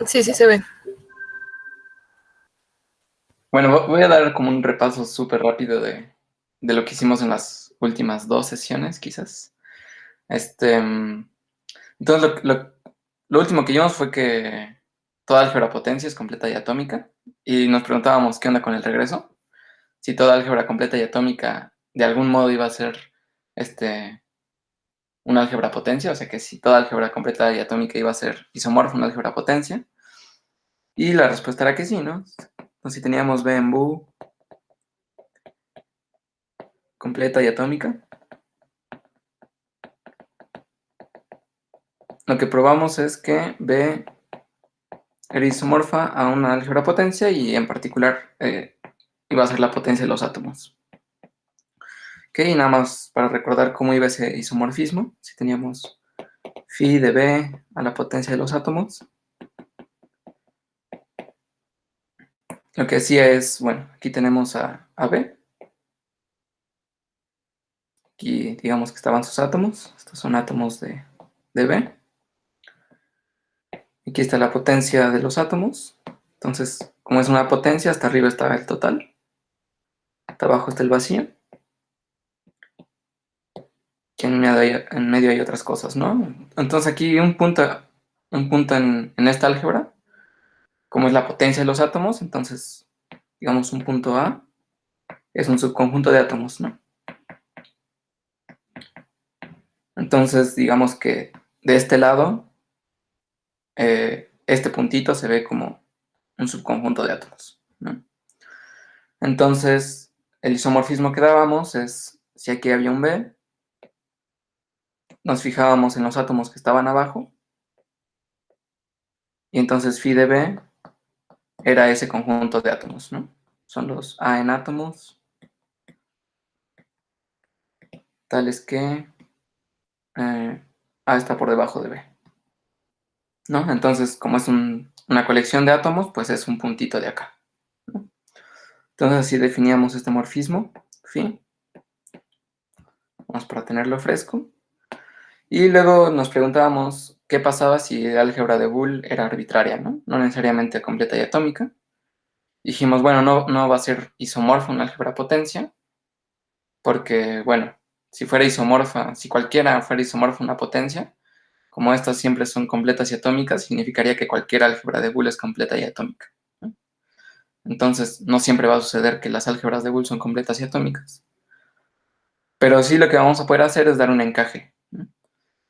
Sí, sí se ve. Bueno, voy a dar como un repaso súper rápido de lo que hicimos en las últimas dos sesiones, quizás. Este, mm, entonces, lo último que vimos fue que toda álgebra potencia es completa y atómica, y nos preguntábamos qué onda con el regreso, si toda álgebra completa y atómica de algún modo iba a ser este, una álgebra potencia, o sea que si toda álgebra completa y atómica iba a ser isomorfa una álgebra potencia, y la respuesta era que sí, ¿no? Entonces, si teníamos B en BU completa y atómica, lo que probamos es que B era isomorfa a una álgebra potencia y en particular iba a ser la potencia de los átomos. Ok, y nada más para recordar cómo iba ese isomorfismo, si teníamos phi de B a la potencia de los átomos, lo que hacía es, bueno, aquí tenemos a B, aquí digamos que estaban sus átomos, estos son átomos de B, aquí está la potencia de los átomos, entonces como es una potencia, hasta arriba está el total, hasta abajo está el vacío, que en medio hay otras cosas, ¿no? Entonces aquí un punto en esta álgebra, como es la potencia de los átomos, entonces digamos un punto A es un subconjunto de átomos, ¿no? Entonces digamos que de este lado, este puntito se ve como un subconjunto de átomos, ¿no? Entonces el isomorfismo que dábamos es, si aquí había un B, nos fijábamos en los átomos que estaban abajo, y entonces phi de B era ese conjunto de átomos, ¿no? Son los A en átomos, tales que A está por debajo de B, ¿no? Entonces, como es una colección de átomos, pues es un puntito de acá, ¿no? Entonces, así definíamos este morfismo, ¿sí? Vamos para tenerlo fresco. Y luego nos preguntábamos qué pasaba si el álgebra de Boole era arbitraria, ¿no? No necesariamente completa y atómica. Dijimos, bueno, no va a ser isomorfa una álgebra potencia, porque, bueno, si fuera isomorfa, si cualquiera fuera isomorfa una potencia, como estas siempre son completas y atómicas, significaría que cualquier álgebra de Boole es completa y atómica, ¿no? Entonces, no siempre va a suceder que las álgebras de Boole son completas y atómicas. Pero sí lo que vamos a poder hacer es dar un encaje, ¿no?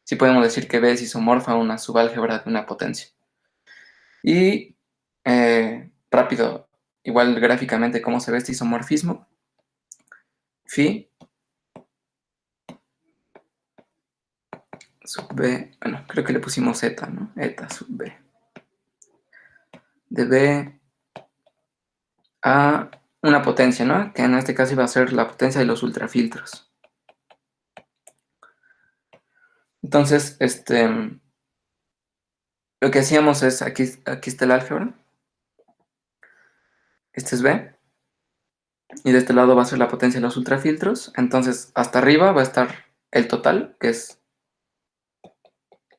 Sí podemos decir que B es isomorfa a una subálgebra de una potencia. Y rápido, igual gráficamente cómo se ve este isomorfismo. Phi sub B, bueno, creo que le pusimos eta, ¿no? Eta sub B. De B a una potencia, ¿no? Que en este caso iba a ser la potencia de los ultrafiltros. Entonces, lo que hacíamos es, aquí está el álgebra, este es B, y de este lado va a ser la potencia de los ultrafiltros, entonces hasta arriba va a estar el total, que es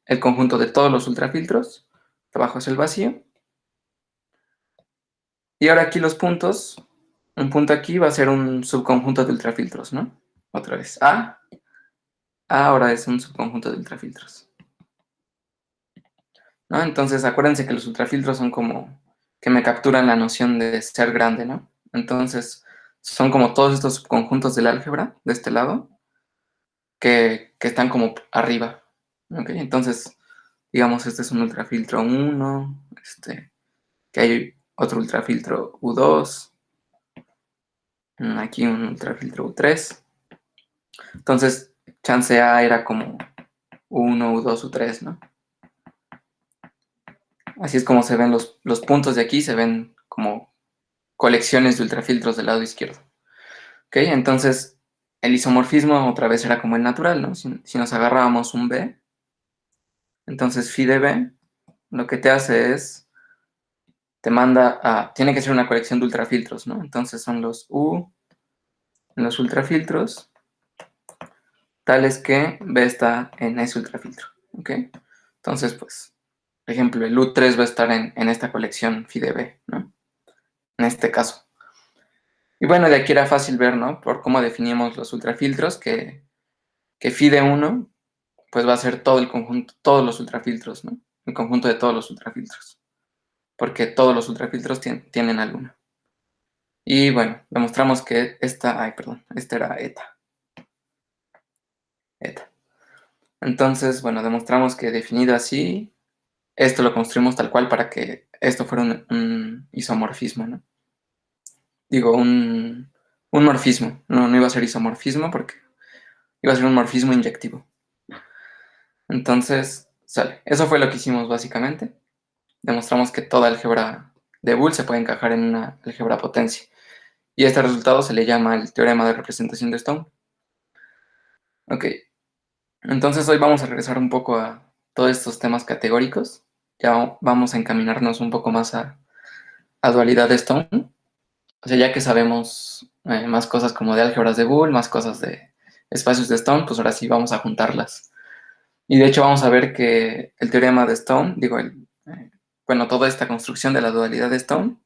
el conjunto de todos los ultrafiltros, abajo es el vacío, y ahora aquí los puntos, un punto aquí va a ser un subconjunto de ultrafiltros, ¿no? Otra vez, A ahora es un subconjunto de ultrafiltros, ¿no? Entonces acuérdense que los ultrafiltros son como que me capturan la noción de ser grande, ¿no? Entonces son como todos estos subconjuntos del álgebra, de este lado, que están como arriba, ¿ok? Entonces, digamos, este es un ultrafiltro 1, que hay otro ultrafiltro U2, aquí un ultrafiltro U3. Entonces, chance A era como U1, U2, U3, ¿no? Así es como se ven los puntos de aquí, se ven como colecciones de ultrafiltros del lado izquierdo. ¿Ok? Entonces, el isomorfismo otra vez era como el natural, ¿no? Si nos agarrábamos un B, entonces phi de B, lo que te hace es, te manda a, tiene que ser una colección de ultrafiltros, ¿no? Entonces son los U, los ultrafiltros, tales que B está en ese ultrafiltro, ¿ok? Entonces, pues, Por ejemplo, el U3 va a estar en esta colección FIDE-B, ¿no? En este caso. Y bueno, de aquí era fácil ver, ¿no? Por cómo definimos los ultrafiltros, que FIDE1 pues va a ser todo el conjunto, todos los ultrafiltros, ¿no? El conjunto de todos los ultrafiltros, porque todos los ultrafiltros tienen alguno. Y bueno, demostramos que esta era eta. Entonces, bueno, demostramos que definido así, esto lo construimos tal cual para que esto fuera un isomorfismo, ¿no? Digo, un morfismo, no iba a ser isomorfismo porque iba a ser un morfismo inyectivo. Entonces, sale. Eso fue lo que hicimos básicamente. Demostramos que toda álgebra de Boole se puede encajar en una álgebra potencia. Y este resultado se le llama el teorema de representación de Stone. Ok, entonces hoy vamos a regresar un poco a todos estos temas categóricos. Ya vamos a encaminarnos un poco más a dualidad de Stone. O sea, ya que sabemos más cosas como de álgebras de Boole, más cosas de espacios de Stone, pues ahora sí vamos a juntarlas. Y de hecho vamos a ver que el teorema de Stone, bueno, toda esta construcción de la dualidad de Stone,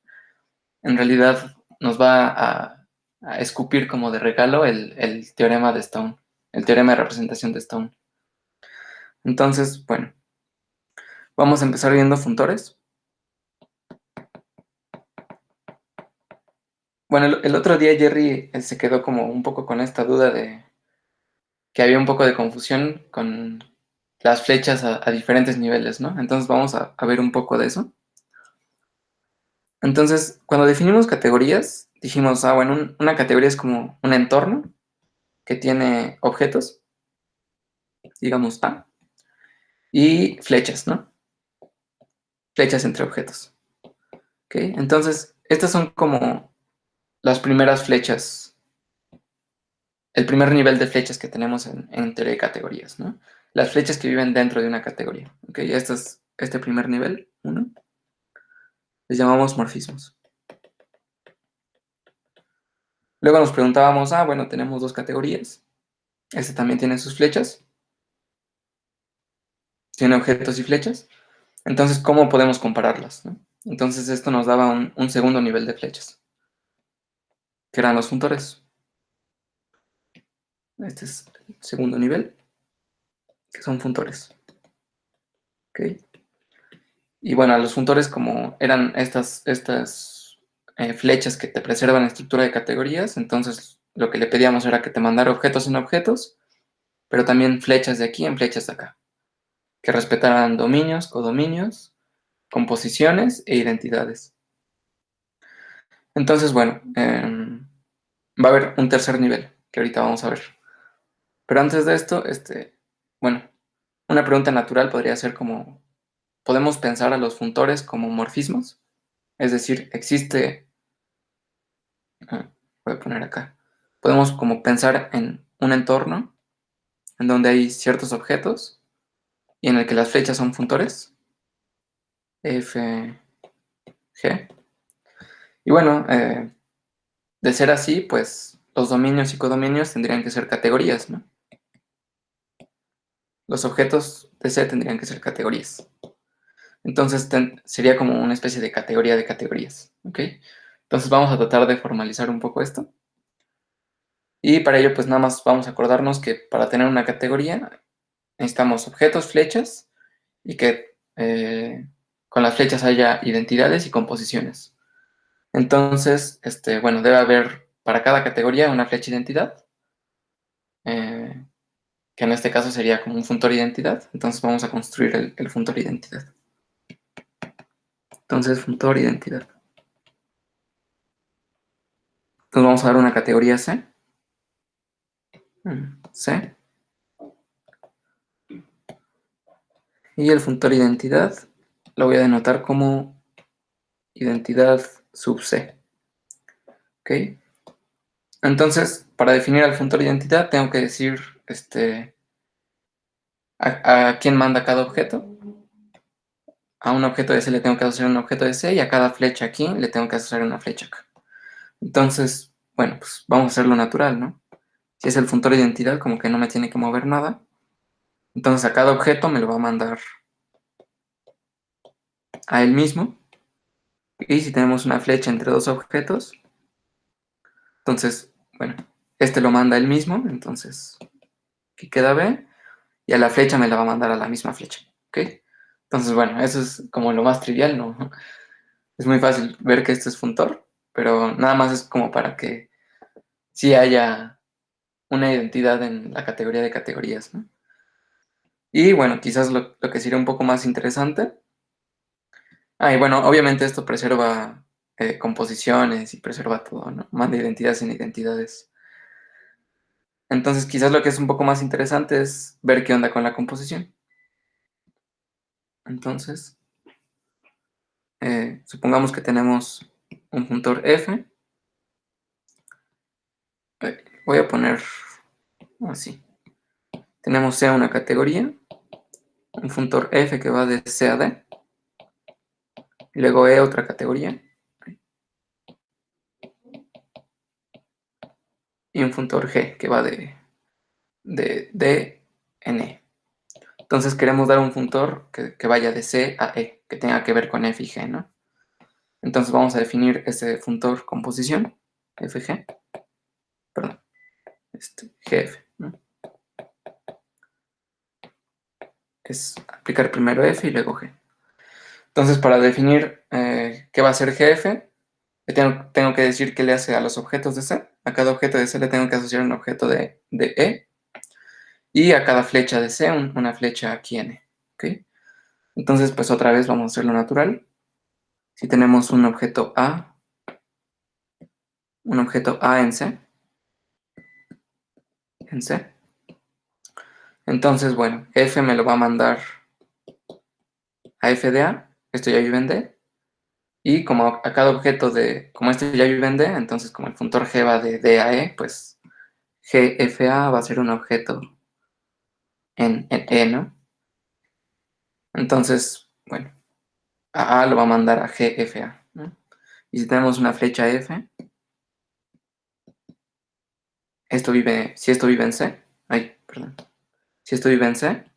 en realidad nos va a escupir como de regalo el teorema de Stone, el teorema de representación de Stone. Entonces, bueno, vamos a empezar viendo funtores. Bueno, el otro día Jerry se quedó como un poco con esta duda de que había un poco de confusión con las flechas a diferentes niveles, ¿no? Entonces vamos a ver un poco de eso. Entonces, cuando definimos categorías, dijimos, bueno, una categoría es como un entorno que tiene objetos, digamos A, y flechas, ¿no? Flechas entre objetos. ¿Ok? Entonces, estas son como las primeras flechas, el primer nivel de flechas que tenemos en teoría de categorías, ¿no? Las flechas que viven dentro de una categoría. ¿Ok? Este primer nivel, uno, les llamamos morfismos. Luego nos preguntábamos, bueno, tenemos dos categorías. Este también tiene sus flechas. Tiene objetos y flechas. Entonces, ¿cómo podemos compararlas? ¿No? Entonces, esto nos daba un segundo nivel de flechas, que eran los funtores. Este es el segundo nivel, que son funtores. ¿Ok? Y bueno, a los funtores, como eran estas flechas que te preservan la estructura de categorías, entonces lo que le pedíamos era que te mandara objetos en objetos, pero también flechas de aquí en flechas de acá, que respetaran dominios, codominios, composiciones e identidades. Entonces, bueno, va a haber un tercer nivel, que ahorita vamos a ver. Pero antes de esto, bueno, una pregunta natural podría ser como, ¿podemos pensar a los funtores como morfismos? Es decir, voy a poner acá, podemos como pensar en un entorno en donde hay ciertos objetos y en el que las flechas son funtores, F, G. Y bueno, de ser así, pues los dominios y codominios tendrían que ser categorías, ¿no? Los objetos de C tendrían que ser categorías. Entonces sería como una especie de categoría de categorías, ¿ok? Entonces vamos a tratar de formalizar un poco esto. Y para ello, pues nada más vamos a acordarnos que para tener una categoría necesitamos objetos, flechas, y que con las flechas haya identidades y composiciones. Entonces, bueno, debe haber para cada categoría una flecha identidad, eh, que en este caso sería como un funtor identidad. Entonces vamos a construir el funtor identidad. Entonces, funtor identidad. Entonces vamos a dar una categoría C. C. Y el funtor identidad lo voy a denotar como identidad sub C. ¿Ok? Entonces, para definir al funtor identidad tengo que decir a quién manda cada objeto. A un objeto de C le tengo que asociar un objeto de C y a cada flecha aquí le tengo que asociar una flecha acá. Entonces, bueno, pues vamos a hacerlo natural, ¿no? Si es el funtor identidad, como que no me tiene que mover nada. Entonces a cada objeto me lo va a mandar a él mismo. Y si tenemos una flecha entre dos objetos, entonces, bueno, este lo manda él mismo, entonces aquí queda B, y a la flecha me la va a mandar a la misma flecha, ¿ok? Entonces, bueno, eso es como lo más trivial, ¿no? Es muy fácil ver que esto es funtor, pero nada más es como para que sí haya una identidad en la categoría de categorías, ¿no? Y bueno, quizás lo que sería un poco más interesante. Y bueno, obviamente esto preserva composiciones y preserva todo, ¿no? Manda identidades en identidades. Entonces, quizás lo que es un poco más interesante es ver qué onda con la composición. Entonces, supongamos que tenemos un funtor f. Voy a poner así. Tenemos C una categoría, un funtor f que va de C a D, y luego E otra categoría, y un funtor G que va de D en E. Entonces queremos dar un funtor que vaya de C a E, que tenga que ver con F y G, ¿no? Entonces vamos a definir ese funtor composición, FG, perdón, GF, ¿no? Es aplicar primero F y luego G. Entonces para definir qué va a ser GF, tengo que decir qué le hace a los objetos de C. A cada objeto de C le tengo que asociar un objeto de E, y a cada flecha de C una flecha aquí en E, ¿ok? Entonces pues otra vez vamos a hacerlo natural. Si tenemos un objeto A en C, entonces bueno, F me lo va a mandar a F de A, esto ya vive en D, y como a cada objeto como este ya vive en D, entonces como el funtor G va de D a E, pues GFA va a ser un objeto en E, ¿no? Entonces, bueno, a lo va a mandar a GFA, ¿no? Y si tenemos una flecha F, si esto vive en C, perdón, si esto vive en C,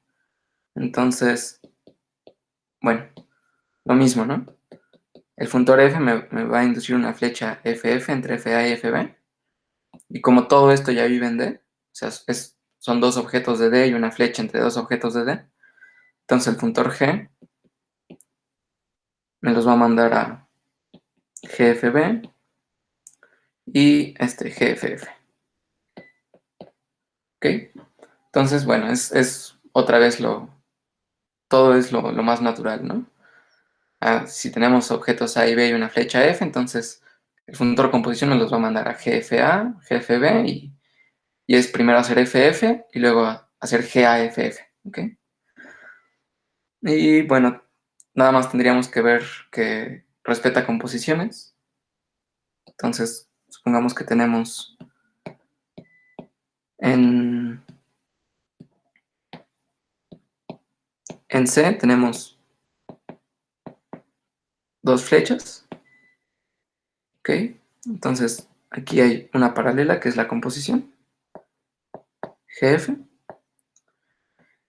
entonces, bueno, lo mismo, ¿no? El funtor F me va a inducir una flecha FF entre FA y FB, y como todo esto ya vive en D, o sea, son dos objetos de D y una flecha entre dos objetos de D, entonces el funtor G me los va a mandar a GFB y GFF, ¿ok? Entonces, bueno, es otra vez todo es lo más natural, ¿no? Si tenemos objetos A y B y una flecha F, entonces el funtor composición nos los va a mandar a GFA, GFB, y es primero hacer FF y luego hacer GAFF, ¿ok? Y bueno, nada más tendríamos que ver que respeta composiciones. Entonces, supongamos que tenemos en, en C tenemos dos flechas, ¿ok? Entonces, aquí hay una paralela que es la composición, GF.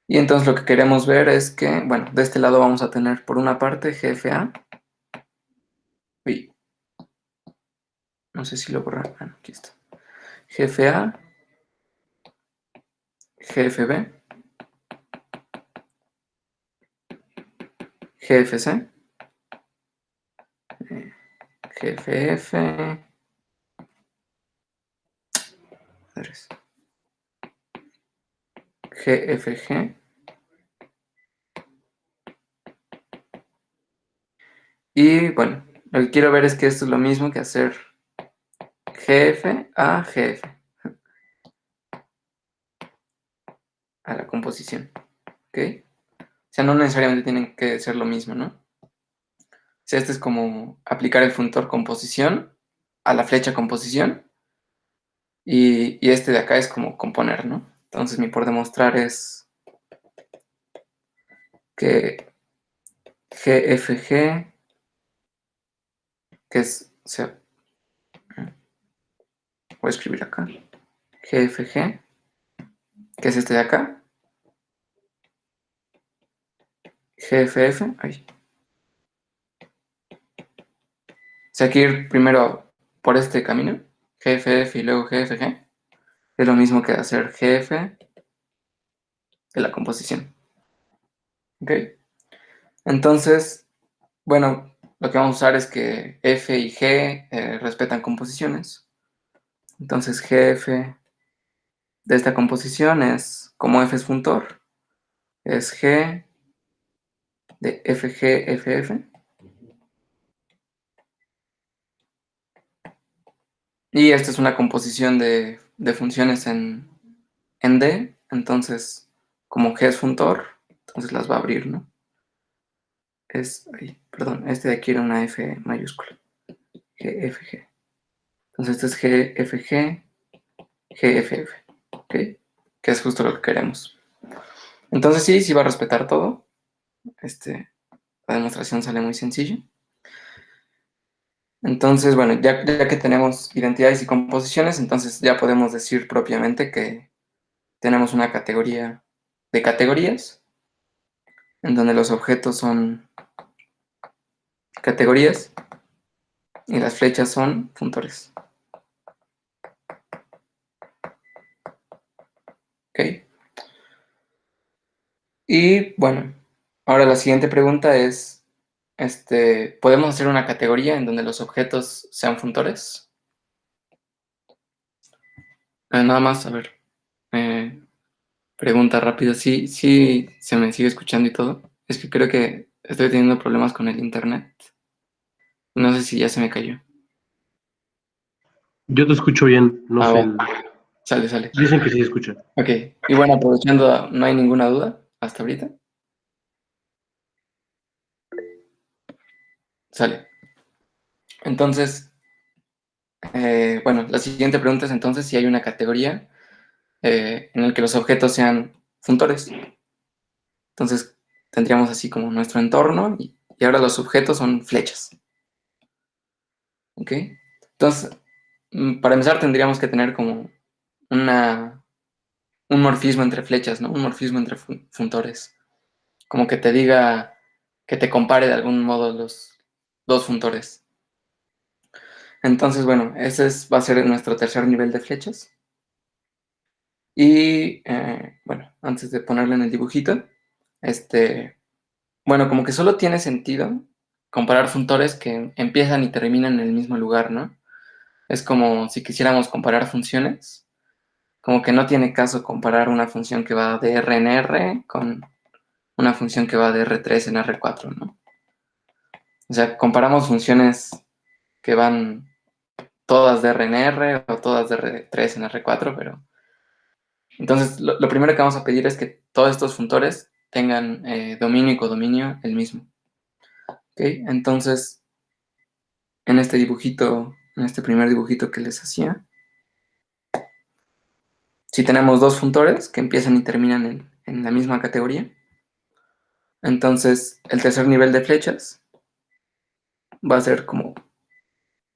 Y entonces lo que queremos ver es que, bueno, de este lado vamos a tener por una parte GFA. Uy, no sé si lo borré. Bueno, aquí está. GFA, GFB, GFC, GFF, GFG. Y bueno, lo que quiero ver es que esto es lo mismo que hacer GF a GF, a la composición, ¿ok? O sea, no necesariamente tienen que ser lo mismo, ¿no? O sea, este es como aplicar el funtor composición a la flecha composición, y este de acá es como componer, ¿no? Entonces mi por demostrar es que GFG, que es, o sea, voy a escribir acá, GFG, que es este de acá, GFF, sea, hay que ir primero por este camino, GFF y luego GFG. Es lo mismo que hacer GF de la composición. ¿Ok? Entonces, bueno, lo que vamos a usar es que F y G respetan composiciones. Entonces GF de esta composición es, como F es funtor, es G de FG, FF. Y esta es una composición de funciones en D. Entonces, como G es funtor, entonces las va a abrir, ¿no? Perdón, este de aquí era una F mayúscula. GFG. Entonces este es GFG, GFF. ¿Ok? Que es justo lo que queremos. Entonces sí va a respetar todo. La demostración sale muy sencilla. Entonces, bueno, ya que tenemos identidades y composiciones, entonces ya podemos decir propiamente que tenemos una categoría de categorías, en donde los objetos son categorías y las flechas son funtores. ¿Ok? Y bueno, ahora la siguiente pregunta es, ¿podemos hacer una categoría en donde los objetos sean funtores? Nada más, a ver, pregunta rápida, sí se me sigue escuchando y todo. Es que creo que estoy teniendo problemas con el internet. No sé si ya se me cayó. Yo te escucho bien, no Ah, sé. va, sale. Dicen que sí se escucha. Ok, y bueno, aprovechando, no hay ninguna duda hasta ahorita. Sale. Entonces, bueno, la siguiente pregunta es entonces si hay una categoría en la que los objetos sean funtores. Entonces, tendríamos así como nuestro entorno y ahora los objetos son flechas. ¿Ok? Entonces, para empezar tendríamos que tener como un morfismo entre flechas, ¿no? Un morfismo entre funtores. Como que te diga, que te compare de algún modo los dos funtores. Entonces, bueno, va a ser nuestro tercer nivel de flechas. Y, bueno, antes de ponerlo en el dibujito, bueno, como que solo tiene sentido comparar funtores que empiezan y terminan en el mismo lugar, ¿no? Es como si quisiéramos comparar funciones, como que no tiene caso comparar una función que va de R en R con una función que va de R3 en R4, ¿no? O sea, comparamos funciones que van todas de R en R o todas de R3 en R4, pero entonces lo primero que vamos a pedir es que todos estos funtores tengan dominio y codominio el mismo. ¿Ok? Entonces, en este dibujito, en este primer dibujito que les hacía, si tenemos dos funtores que empiezan y terminan en la misma categoría, entonces el tercer nivel de flechas va a ser como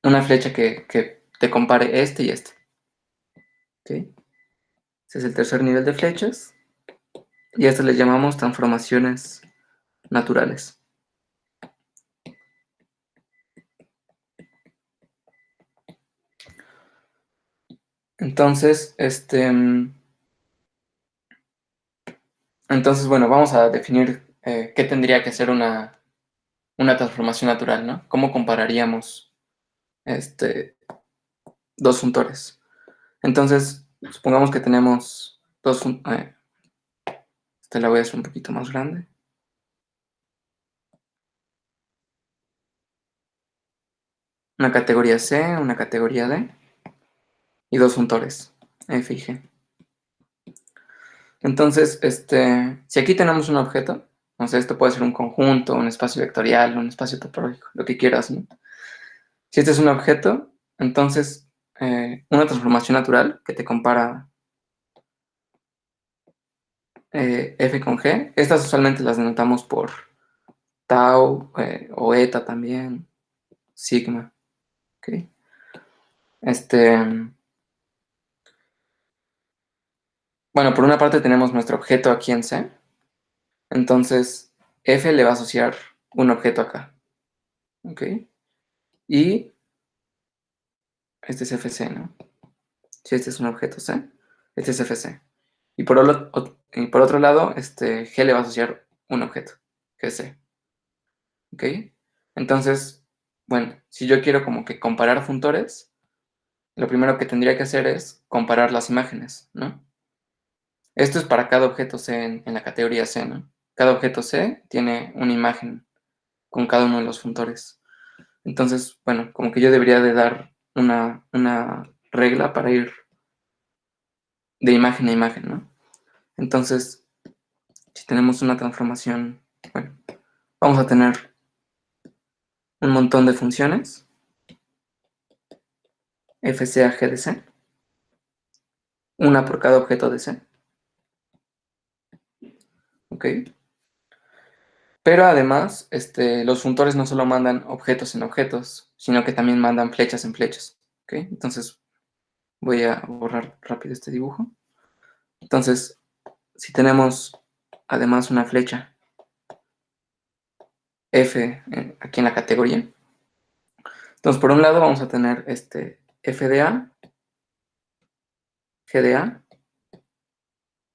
una flecha que te compare este y este. ¿Ok? Ese es el tercer nivel de flechas y a estas les llamamos transformaciones naturales. Entonces, bueno, vamos a definir qué tendría que ser una transformación natural, ¿no? ¿Cómo compararíamos dos funtores? Entonces, supongamos que tenemos dos funtores. La voy a hacer un poquito más grande. Una categoría C, una categoría D y dos funtores, F y G. Entonces, si aquí tenemos un objeto, no sé, esto puede ser un conjunto, un espacio vectorial, un espacio topológico, lo que quieras, ¿no? Si este es un objeto, entonces una transformación natural que te compara F con G, estas usualmente las denotamos por tau o eta también, sigma, ¿ok? Bueno, por una parte tenemos nuestro objeto aquí en C, entonces F le va a asociar un objeto acá, ¿ok? Y este es FC, ¿no? Si este es un objeto C, este es FC. Y por otro lado, G le va a asociar un objeto, que es C. ¿Ok? Entonces, bueno, si yo quiero como que comparar funtores, lo primero que tendría que hacer es comparar las imágenes, ¿no? Esto es para cada objeto C en la categoría C, ¿no? Cada objeto C tiene una imagen con cada uno de los funtores. Entonces, bueno, como que yo debería de dar una regla para ir de imagen a imagen, ¿no? Entonces, si tenemos una transformación, bueno, vamos a tener un montón de funciones, FC a G de C, una por cada objeto de C, ¿ok? Pero además, los funtores no solo mandan objetos en objetos, sino que también mandan flechas en flechas, ¿ok? Entonces, voy a borrar rápido este dibujo. Entonces, si tenemos además una flecha F aquí en la categoría, entonces por un lado vamos a tener F de A, G de A,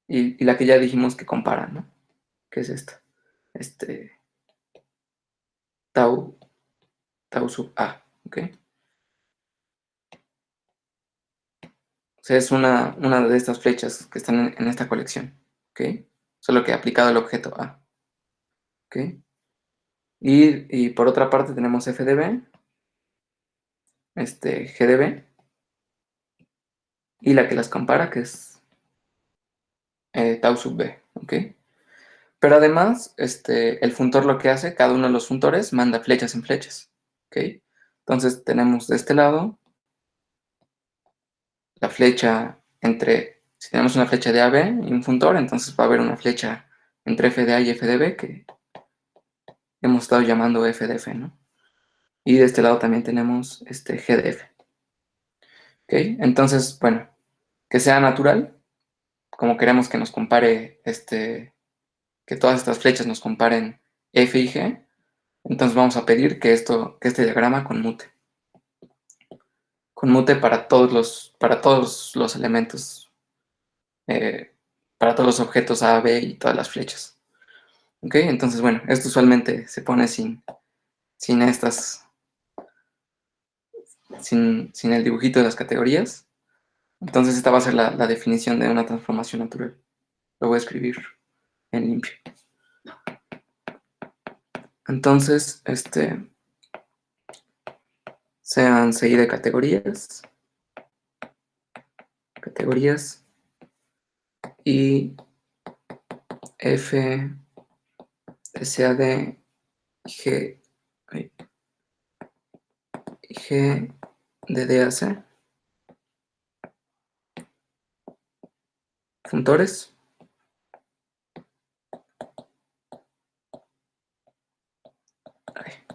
y la que ya dijimos que compara, ¿no? Que es esta, este tau, tau sub A, ¿ok? O sea, es una de estas flechas que están en esta colección, ¿ok? Solo que aplicado al objeto A, ¿ok? Y por otra parte tenemos F de B, G de B, y la que las compara, que es tau sub B, ¿ok? Pero además, el funtor lo que hace, cada uno de los funtores manda flechas en flechas, ¿ok? Entonces tenemos de este lado la flecha si tenemos una flecha de AB y un funtor, entonces va a haber una flecha entre F de A y F de B que hemos estado llamando F de F, ¿no? Y de este lado también tenemos G de F, ¿ok? Entonces, bueno, que sea natural, como queremos que nos compare, que todas estas flechas nos comparen F y G, entonces vamos a pedir que este diagrama conmute para todos los elementos, para todos los objetos A, B y todas las flechas. ¿Ok? Entonces, bueno, esto usualmente se pone sin estas, sin el dibujito de las categorías. Entonces esta va a ser la definición de una transformación natural. Lo voy a escribir en limpio. Entonces, sean CI de categorías y F SAD G, G de DAC, funtores,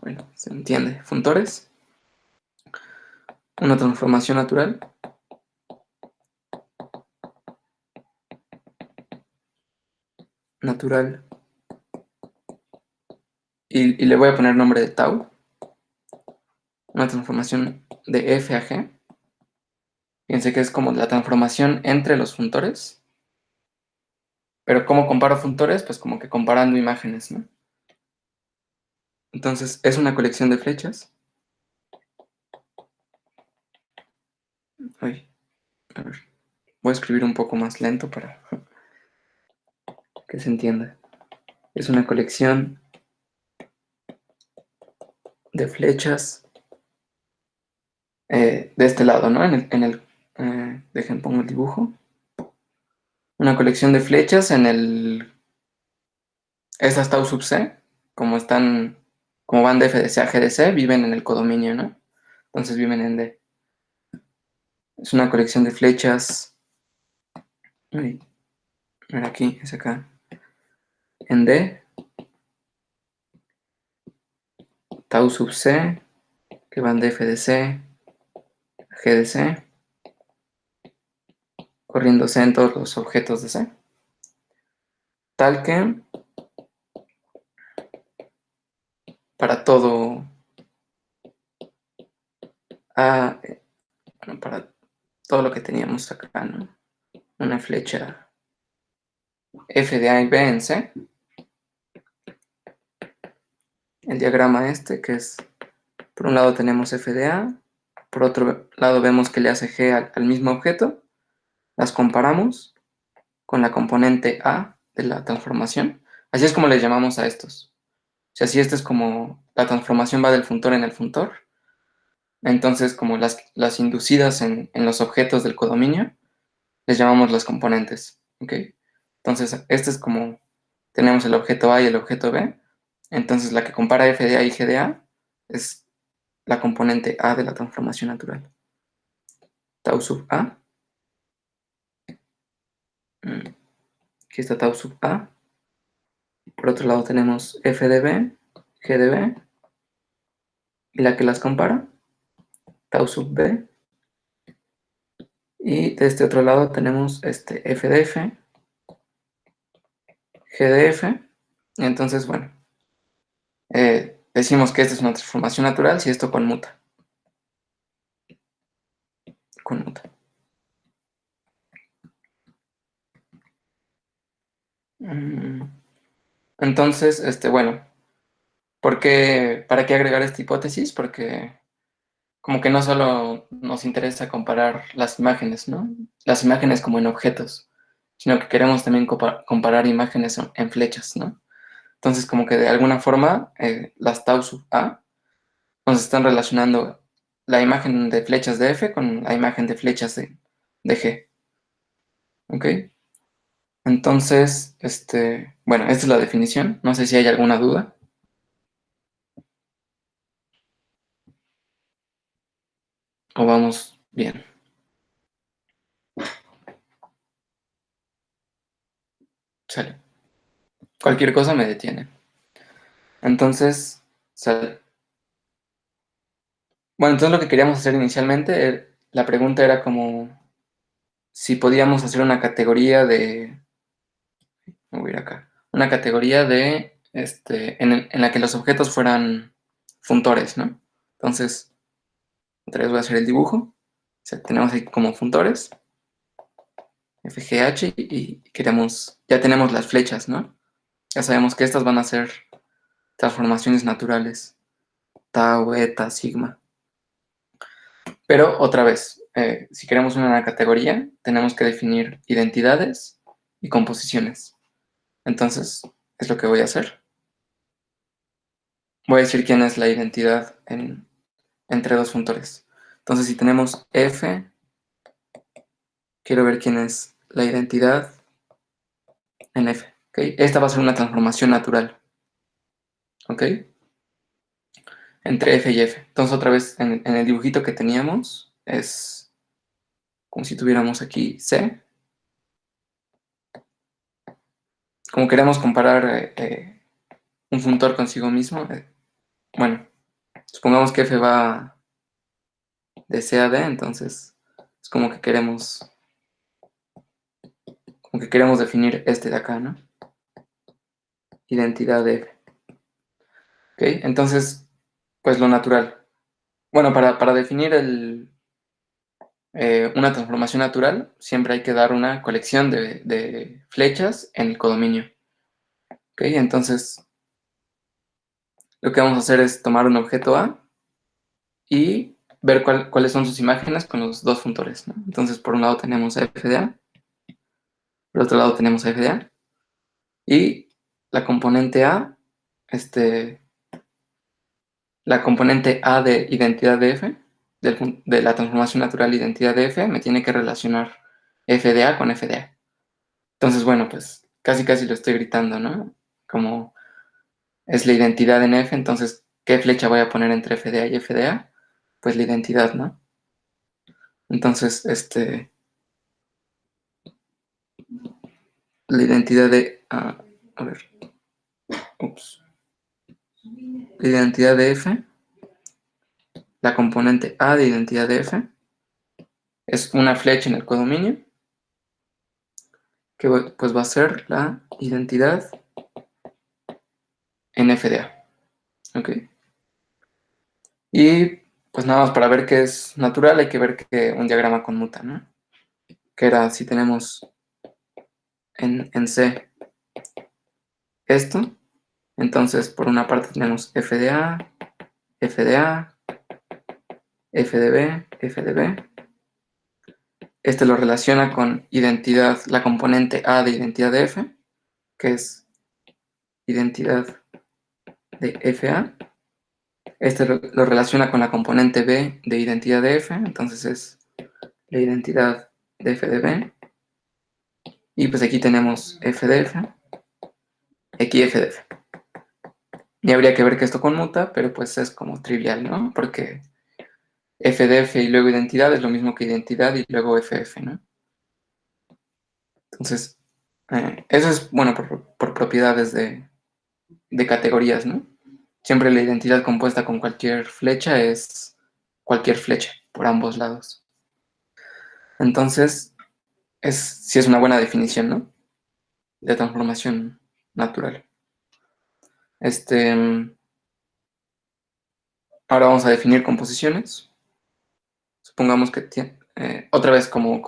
bueno, se entiende, funtores, una transformación natural, y le voy a poner nombre de tau, una transformación de F a G. Fíjense que es como la transformación entre los funtores, pero ¿cómo comparo funtores? Pues como que comparando imágenes, ¿no? Entonces es una colección de flechas. Ay, a ver, voy a escribir un poco más lento para que se entienda. Es una colección de flechas de este lado, ¿no? Dejen, pongo el dibujo. Una colección de flechas estas tau sub C, como van de F de C a G de C, viven en el codominio, ¿no? Entonces viven en D. Es una colección de flechas. Ay, mira aquí, es acá. En D, tau sub C, que van de F de C a G de C, corriendo C en todos los objetos de C. Tal que para todo A, bueno, para todo lo que teníamos acá, ¿no? Una flecha F de A y B en C. El diagrama este, que es, por un lado tenemos F de A, por otro lado vemos que le hace G al mismo objeto, las comparamos con la componente A de la transformación. Así es como le llamamos a estos. O sea, si esta es como la transformación va del funtor en el funtor, entonces como las inducidas en los objetos del codominio, les llamamos las componentes. ¿Ok? Entonces, este es como tenemos el objeto A y el objeto B. Entonces, la que compara F de A y G de A es la componente A de la transformación natural. Tau sub A. Aquí está tau sub A. Por otro lado tenemos F de B, G de B. Y la que las compara, tau sub B. Y de este otro lado tenemos F de F, G de F. Entonces, bueno, decimos que esta es una transformación natural si esto conmuta. Conmuta. Entonces, bueno, ¿para qué agregar esta hipótesis? Porque como que no solo nos interesa comparar las imágenes, ¿no? Las imágenes como en objetos, sino que queremos también comparar imágenes en flechas, ¿no? Entonces, como que de alguna forma, las tau sub A nos están relacionando la imagen de flechas de F con la imagen de flechas de G. ¿Ok? Entonces, bueno, esta es la definición. No sé si hay alguna duda. O vamos bien. Sale. Cualquier cosa me detiene. Entonces, sale. Bueno, entonces lo que queríamos hacer inicialmente, la pregunta era como si podíamos hacer una categoría de, me voy a ir acá, una categoría de, en la que los objetos fueran funtores, ¿no? Entonces, otra vez voy a hacer el dibujo. O sea, tenemos aquí como funtores, FGH, y queremos, ya tenemos las flechas, ¿no? Ya sabemos que estas van a ser transformaciones naturales, tau, eta, sigma. Pero otra vez, si queremos una categoría, tenemos que definir identidades y composiciones. Entonces, es lo que voy a hacer. Voy a decir quién es la identidad entre dos funtores. Entonces, si tenemos F, quiero ver quién es la identidad en F. ¿Okay? Esta va a ser una transformación natural. ¿Ok? Entre F y F. Entonces, otra vez, en el dibujito que teníamos, es como si tuviéramos aquí C. Como queremos comparar un funtor consigo mismo, bueno, supongamos que F va de C a D, entonces es como que queremos definir este de acá, ¿no? Identidad de F. ¿Ok? Entonces, pues lo natural. Bueno, para definir una transformación natural, siempre hay que dar una colección de flechas en el codominio. ¿Ok? Entonces, lo que vamos a hacer es tomar un objeto A y ver cuáles son sus imágenes con los dos funtores, ¿no? Entonces, por un lado tenemos a F de A, por otro lado tenemos a F de A, y la componente A, la componente A de identidad de F, de la transformación natural identidad de F, me tiene que relacionar F de A con F de A. Entonces, bueno, pues casi casi lo estoy gritando, ¿no? Como es la identidad en F, entonces, ¿qué flecha voy a poner entre F de A y F de A? Pues la identidad, ¿no? Entonces, la identidad de, a ver, ups, la identidad de F, la componente A de identidad de F, es una flecha en el codominio, que pues va a ser la identidad en F de A. ¿Ok? Y pues nada más para ver que es natural hay que ver que un diagrama conmuta, ¿no? Que era, si tenemos en C esto, entonces por una parte tenemos f de A, f de A, f de B, f de B. Este lo relaciona con identidad, la componente A de identidad de F, que es identidad de FA. Este lo relaciona con la componente B de identidad de F, entonces es la identidad de F de B. Y pues aquí tenemos F de F, aquí F de F. Y habría que ver que esto conmuta, pero pues es como trivial, ¿no? Porque F de F y luego identidad es lo mismo que identidad y luego FF, ¿no? Entonces, eso es, bueno, por propiedades de categorías, ¿no? Siempre la identidad compuesta con cualquier flecha es cualquier flecha por ambos lados. Entonces, sí es una buena definición, ¿no? De transformación natural. Ahora vamos a definir composiciones. Supongamos que otra vez, como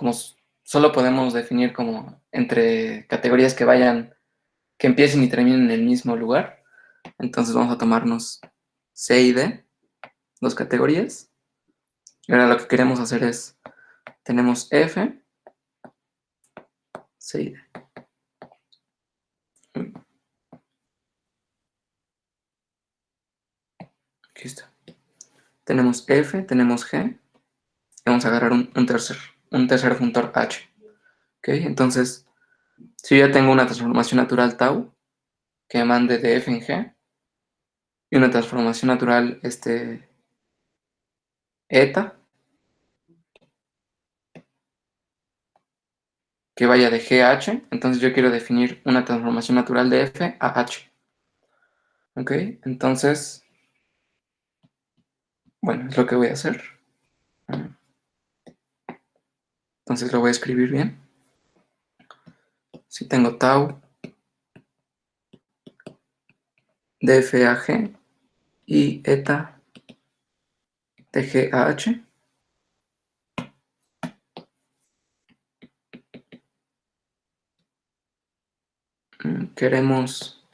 solo podemos definir como entre categorías que empiecen y terminen en el mismo lugar. Entonces vamos a tomarnos C y D, dos categorías. Y ahora lo que queremos hacer es, tenemos F, C y D. Aquí está. Tenemos F, tenemos G. Y vamos a agarrar un tercer funtor H. ¿Ok? Entonces, si yo ya tengo una transformación natural tau que mande de F en G y una transformación natural eta que vaya de G a H, entonces yo quiero definir una transformación natural de F a H. ¿Ok? Entonces, bueno, es lo que voy a hacer. Entonces lo voy a escribir bien. Si tengo tau de F a G y eta de G a H, queremos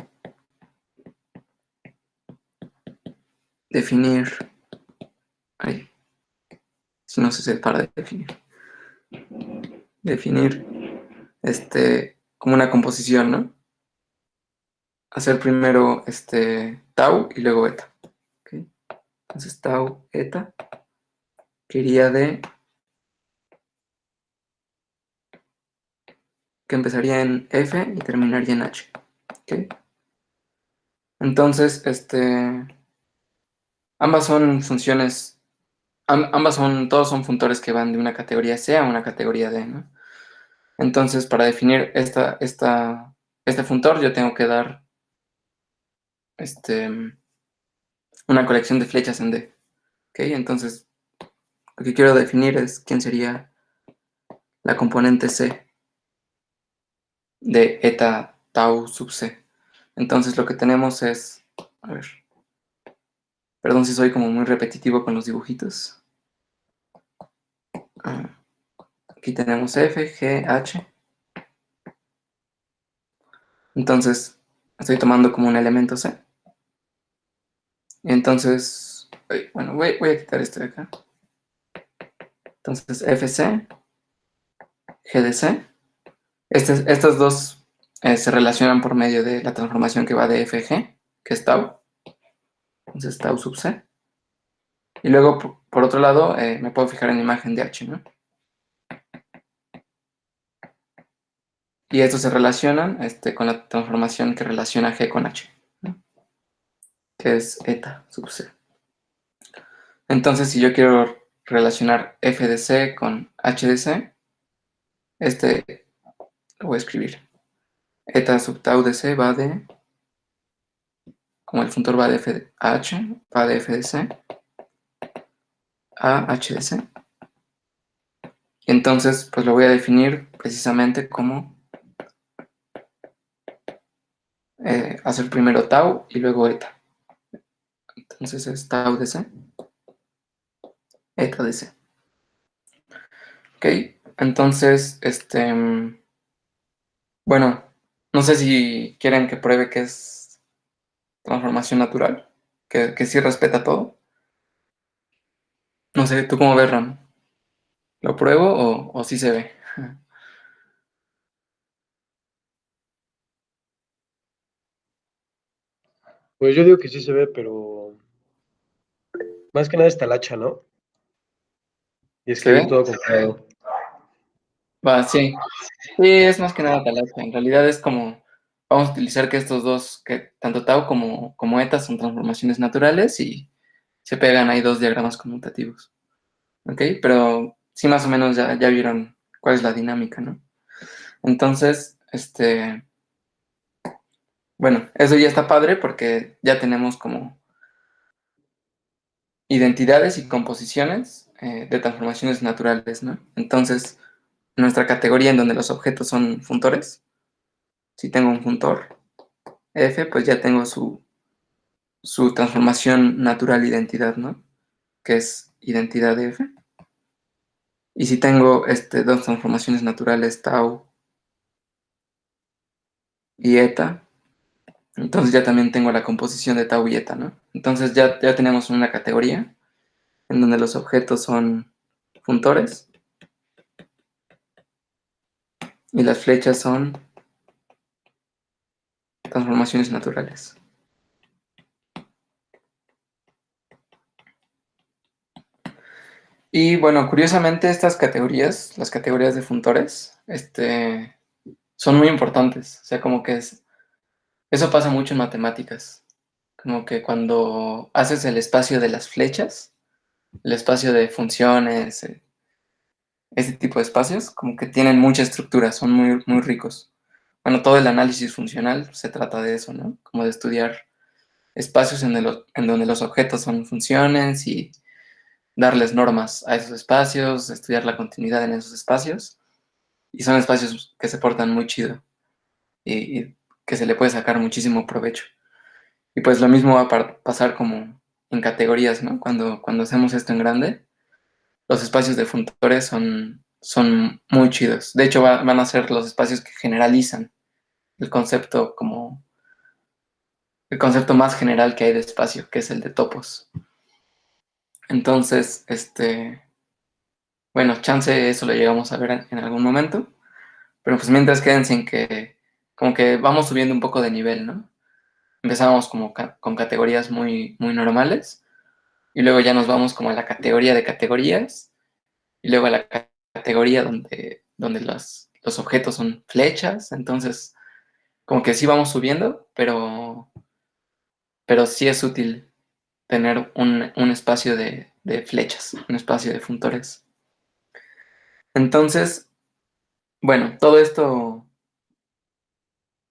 definir, ay, si no se separa de definir como una composición, ¿no? Hacer primero tau y luego eta. ¿Okay? Entonces tau eta que iría de, que empezaría en F y terminaría en H. ¿Okay? Entonces, ambas son funciones, todos son funtores que van de una categoría C a una categoría D, ¿no? Entonces, para definir este funtor, yo tengo que dar una colección de flechas en D. ¿Ok? Entonces, lo que quiero definir es quién sería la componente C de eta tau sub C. Entonces, lo que tenemos es, a ver, perdón si soy como muy repetitivo con los dibujitos. Aquí tenemos F, G, H. Entonces, estoy tomando como un elemento C. Entonces, bueno, voy a quitar esto de acá. Entonces, FC, GDC. Estas dos se relacionan por medio de la transformación que va de FG, que es tau. Entonces, tau sub C. Y luego, por otro lado, me puedo fijar en la imagen de H, ¿no? Y estos se relacionan con la transformación que relaciona G con H, ¿no? Que es eta sub C. Entonces, si yo quiero relacionar F de C con H de C, lo voy a escribir. Eta sub tau de C va de, como el funtor va de F a H, va de F de C a H de C. Y entonces, pues lo voy a definir precisamente como hacer primero tau y luego eta. Entonces es tau de C eta de C. Ok, entonces, bueno, no sé si quieren que pruebe que es transformación natural, que sí respeta todo. No sé, ¿tú cómo ves, Ram? ¿Lo pruebo o sí se ve? Pues yo digo que sí se ve, pero más que nada está la hacha, ¿no? Y ¿Se escribir ve? todo con cuidado. Va, sí. Sí, es más que nada talacha. En realidad es como, vamos a utilizar que estos dos, que tanto tau como eta son transformaciones naturales y se pegan ahí dos diagramas conmutativos. ¿Ok? Pero sí más o menos ya vieron cuál es la dinámica, ¿no? Entonces, bueno, eso ya está padre porque ya tenemos como identidades y composiciones de transformaciones naturales, ¿no? Entonces, nuestra categoría en donde los objetos son funtores, si tengo un funtor F, pues ya tengo su transformación natural identidad, ¿no? Que es identidad de F. Y si tengo dos transformaciones naturales, tau y eta, entonces ya también tengo la composición de tau y eta, ¿no? Entonces ya tenemos una categoría en donde los objetos son funtores y las flechas son transformaciones naturales. Y bueno, curiosamente estas categorías, las categorías de funtores, son muy importantes. O sea, como que eso pasa mucho en matemáticas. Como que cuando haces el espacio de las flechas, el espacio de funciones, ese tipo de espacios, como que tienen mucha estructura, son muy, muy ricos. Bueno, todo el análisis funcional se trata de eso, ¿no? Como de estudiar espacios en donde los objetos son funciones y darles normas a esos espacios, estudiar la continuidad en esos espacios. Y son espacios que se portan muy chido y que se le puede sacar muchísimo provecho. Y pues lo mismo va a pasar como en categorías, ¿no? Cuando hacemos esto en grande, los espacios de funtores son muy chidos. De hecho, van a ser los espacios que generalizan el concepto como el concepto más general que hay de espacio, que es el de topos. Entonces, bueno, chance eso lo llegamos a ver en algún momento, pero pues mientras quédense en que como que vamos subiendo un poco de nivel, ¿no? Empezamos como con categorías muy, muy normales y luego ya nos vamos como a la categoría de categorías y luego a la categoría donde los objetos son flechas, entonces como que sí vamos subiendo, pero sí es útil tener un espacio de flechas, un espacio de funtores. Entonces, bueno, todo esto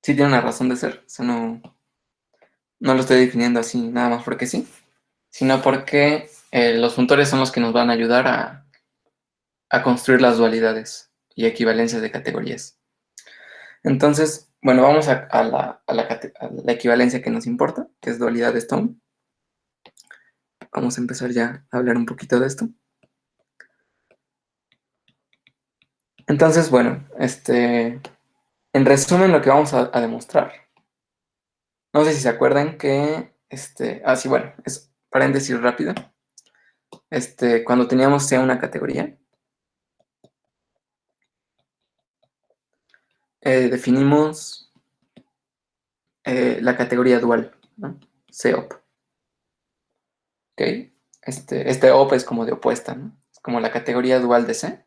sí tiene una razón de ser, o sea, no lo estoy definiendo así nada más porque sí, sino porque los funtores son los que nos van a ayudar a construir las dualidades y equivalencias de categorías. Entonces, bueno, vamos a la equivalencia que nos importa, que es dualidad de Stone. Vamos a empezar ya a hablar un poquito de esto. Entonces, bueno, en resumen lo que vamos a demostrar. No sé si se acuerdan que, sí, bueno, es paréntesis rápido. Cuando teníamos C una categoría, definimos la categoría dual, ¿no? COP. ¿Ok? OP es como de opuesta, ¿no? Es como la categoría dual de C,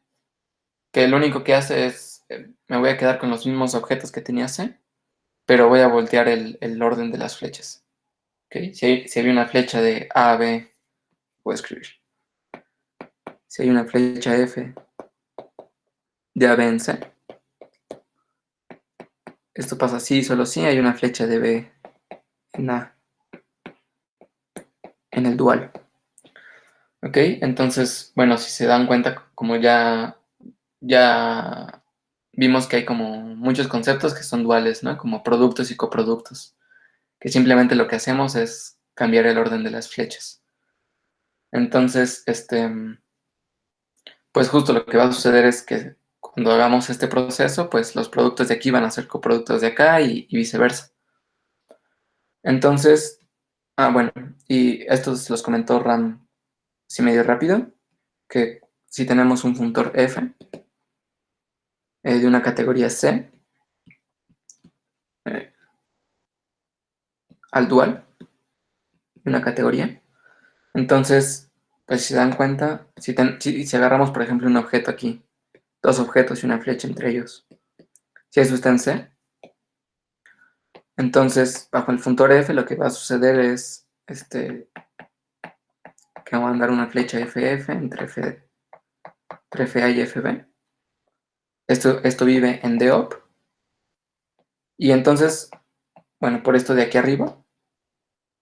que lo único que hace es, me voy a quedar con los mismos objetos que tenía C, pero voy a voltear el orden de las flechas. ¿Ok? Si hay una flecha de A a B, puedo escribir. Si hay una flecha F de A, B en C, esto pasa así, solo si hay una flecha de B en A, en el dual. ¿Ok? Entonces, bueno, si se dan cuenta, como ya vimos que hay como muchos conceptos que son duales, ¿no? Como productos y coproductos, que simplemente lo que hacemos es cambiar el orden de las flechas. Entonces, pues justo lo que va a suceder es que cuando hagamos este proceso, pues los productos de aquí van a ser coproductos de acá y viceversa. Entonces, bueno, y estos los comentó Ram así medio rápido, que si tenemos un funtor F de una categoría C eh, al dual de una categoría, entonces, pues si se dan cuenta, si agarramos por ejemplo un objeto aquí, dos objetos y una flecha entre ellos, si eso está en C, entonces bajo el funtor F lo que va a suceder es que va a mandar una flecha FF entre FA y FB. Esto vive en DOP. Y entonces, bueno, por esto de aquí arriba,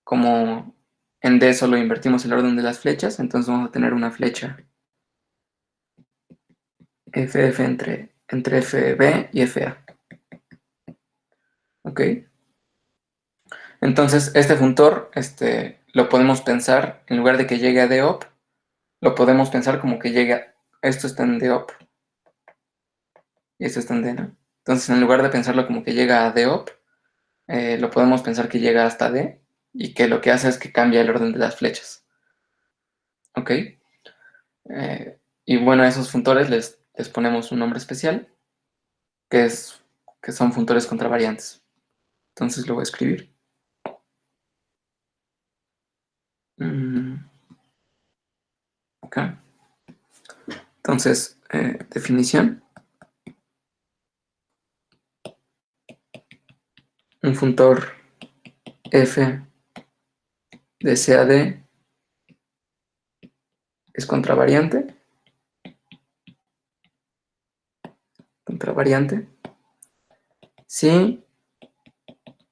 como en D solo invertimos el orden de las flechas, entonces vamos a tener una flecha FF entre FB y FA. ¿Ok? Entonces, este funtor lo podemos pensar, en lugar de que llegue a DOP, lo podemos pensar como que llega, esto está en DOP y esto está en D, ¿no? Entonces, en lugar de pensarlo como que llega a DOP, lo podemos pensar que llega hasta D y que lo que hace es que cambia el orden de las flechas. ¿Ok? Y bueno, a esos funtores les ponemos un nombre especial, que, que son funtores contravariantes. Entonces lo voy a escribir. Ok. Entonces, definición. Un funtor f de CAD es contravariante. Contravariante. Si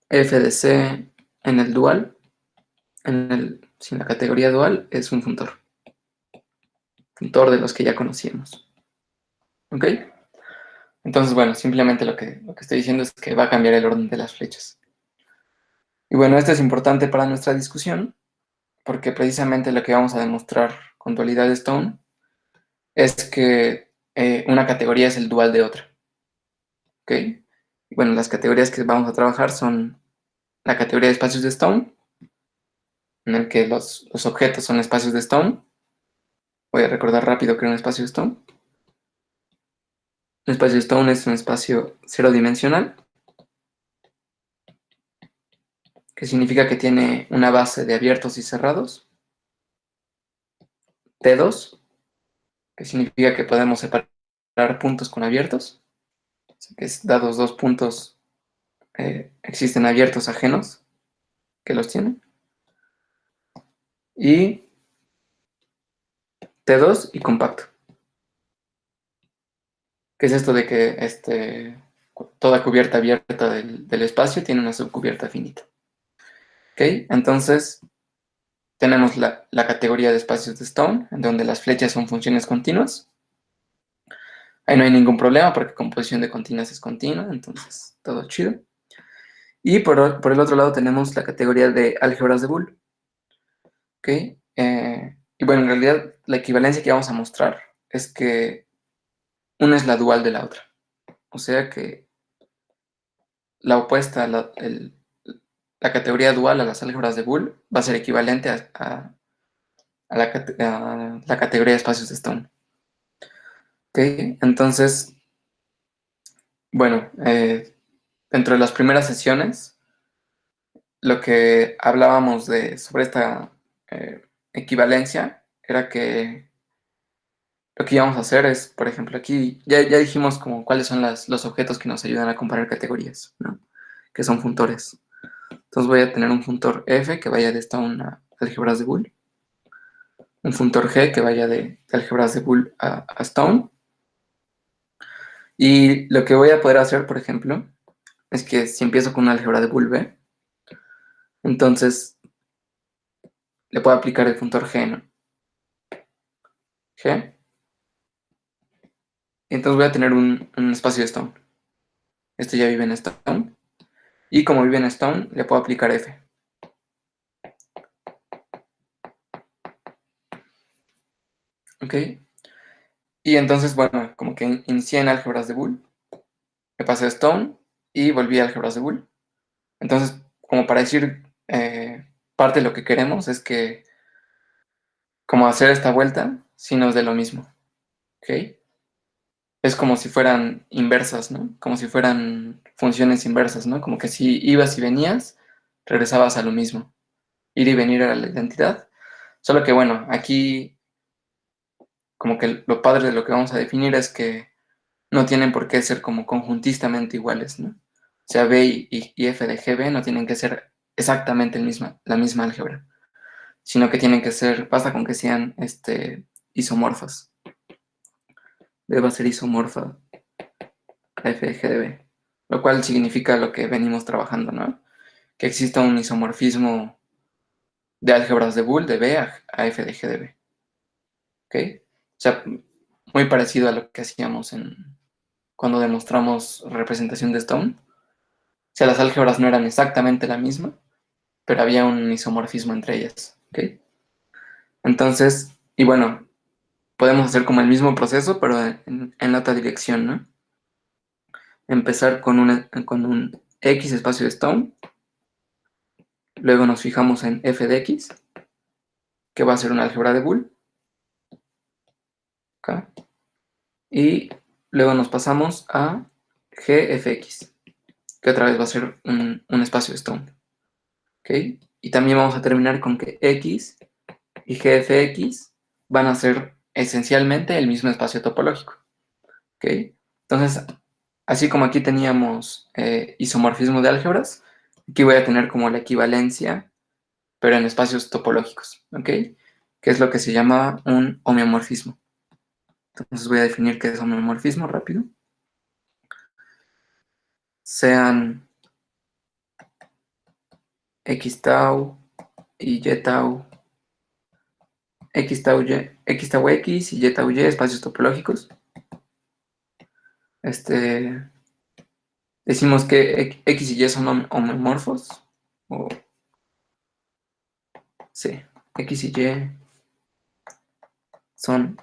f de C en el dual, si en la categoría dual, es un funtor. Funtor de los que ya conocíamos. ¿Ok? Entonces, bueno, simplemente lo que estoy diciendo es que va a cambiar el orden de las flechas. Y bueno, esto es importante para nuestra discusión, porque precisamente lo que vamos a demostrar con dualidad de Stone es que una categoría es el dual de otra. ¿Ok? Y bueno, las categorías que vamos a trabajar son la categoría de espacios de Stone, en el que los objetos son espacios de Stone. Voy a recordar rápido que era un espacio de Stone. Un espacio de Stone es un espacio cero dimensional, que significa que tiene una base de abiertos y cerrados. T2, que significa que podemos separar puntos con abiertos. O sea, que dados dos puntos existen abiertos ajenos que los tienen. Y T2 y compacto. ¿Qué es esto de que toda cubierta abierta del espacio tiene una subcubierta finita? ¿Ok? Entonces, tenemos la categoría de espacios de Stone, en donde las flechas son funciones continuas. Ahí no hay ningún problema porque composición de continuas es continua, entonces todo chido. Y por el otro lado tenemos la categoría de álgebras de Boole. ¿Ok? Y bueno, en realidad la equivalencia que vamos a mostrar es que una es la dual de la otra. O sea que la opuesta, la categoría dual a las álgebras de Boole va a ser equivalente a la categoría de espacios de Stone. ¿Ok? Entonces, bueno, dentro de las primeras sesiones, lo que hablábamos sobre esta equivalencia era que lo que íbamos a hacer es, por ejemplo, aquí ya dijimos como cuáles son los objetos que nos ayudan a comparar categorías, ¿no? Que son funtores. Entonces voy a tener un funtor F que vaya de Stone a álgebras de Boole, un funtor G que vaya de álgebras de Boole a Stone. Y lo que voy a poder hacer, por ejemplo, es que si empiezo con una álgebra de Boole B, entonces le puedo aplicar el funtor G, ¿no? G. Y entonces voy a tener un espacio de Stone. Este ya vive en Stone. Y como vive en Stone, le puedo aplicar F. ¿Ok? Y entonces, bueno, como que inicié en álgebras de Boole, me pasé a Stone y volví a álgebras de Boole. Entonces, como para decir, parte de lo que queremos es que, como hacer esta vuelta, si nos dé lo mismo, ¿ok? Es como si fueran inversas, ¿no? Como si fueran funciones inversas, ¿no? Como que si ibas y venías, regresabas a lo mismo. Ir y venir era la identidad. Solo que, bueno, aquí como que lo padre de lo que vamos a definir es que no tienen por qué ser como conjuntistamente iguales, ¿no? O sea, B y F de GB no tienen que ser exactamente la misma álgebra, sino que tienen que ser, basta con que sean isomorfas. B va a ser isomorfa a F de G de B, lo cual significa lo que venimos trabajando, ¿no? Que exista un isomorfismo de álgebras de Boole de B a F de G de B, ¿ok? O sea, muy parecido a lo que hacíamos cuando demostramos representación de Stone. O sea, las álgebras no eran exactamente la misma, pero había un isomorfismo entre ellas, ¿ok? Entonces, y bueno, podemos hacer como el mismo proceso, pero en la otra dirección, ¿no? Empezar con un X espacio de Stone, luego nos fijamos en f de X, que va a ser una álgebra de Boole, ¿ok? Y luego nos pasamos a GFX, que otra vez va a ser un espacio de Stone, ¿ok? Y también vamos a terminar con que X y GFX van a ser esencialmente el mismo espacio topológico, ¿ok? Entonces, así como aquí teníamos isomorfismo de álgebras, aquí voy a tener como la equivalencia, pero en espacios topológicos, ¿ok? Que es lo que se llama un homeomorfismo. Entonces voy a definir qué es homeomorfismo rápido. Sean x tau y y tau, x tau x y tau y espacios topológicos. Decimos que x y y son homeomorfos, o sí, x y y son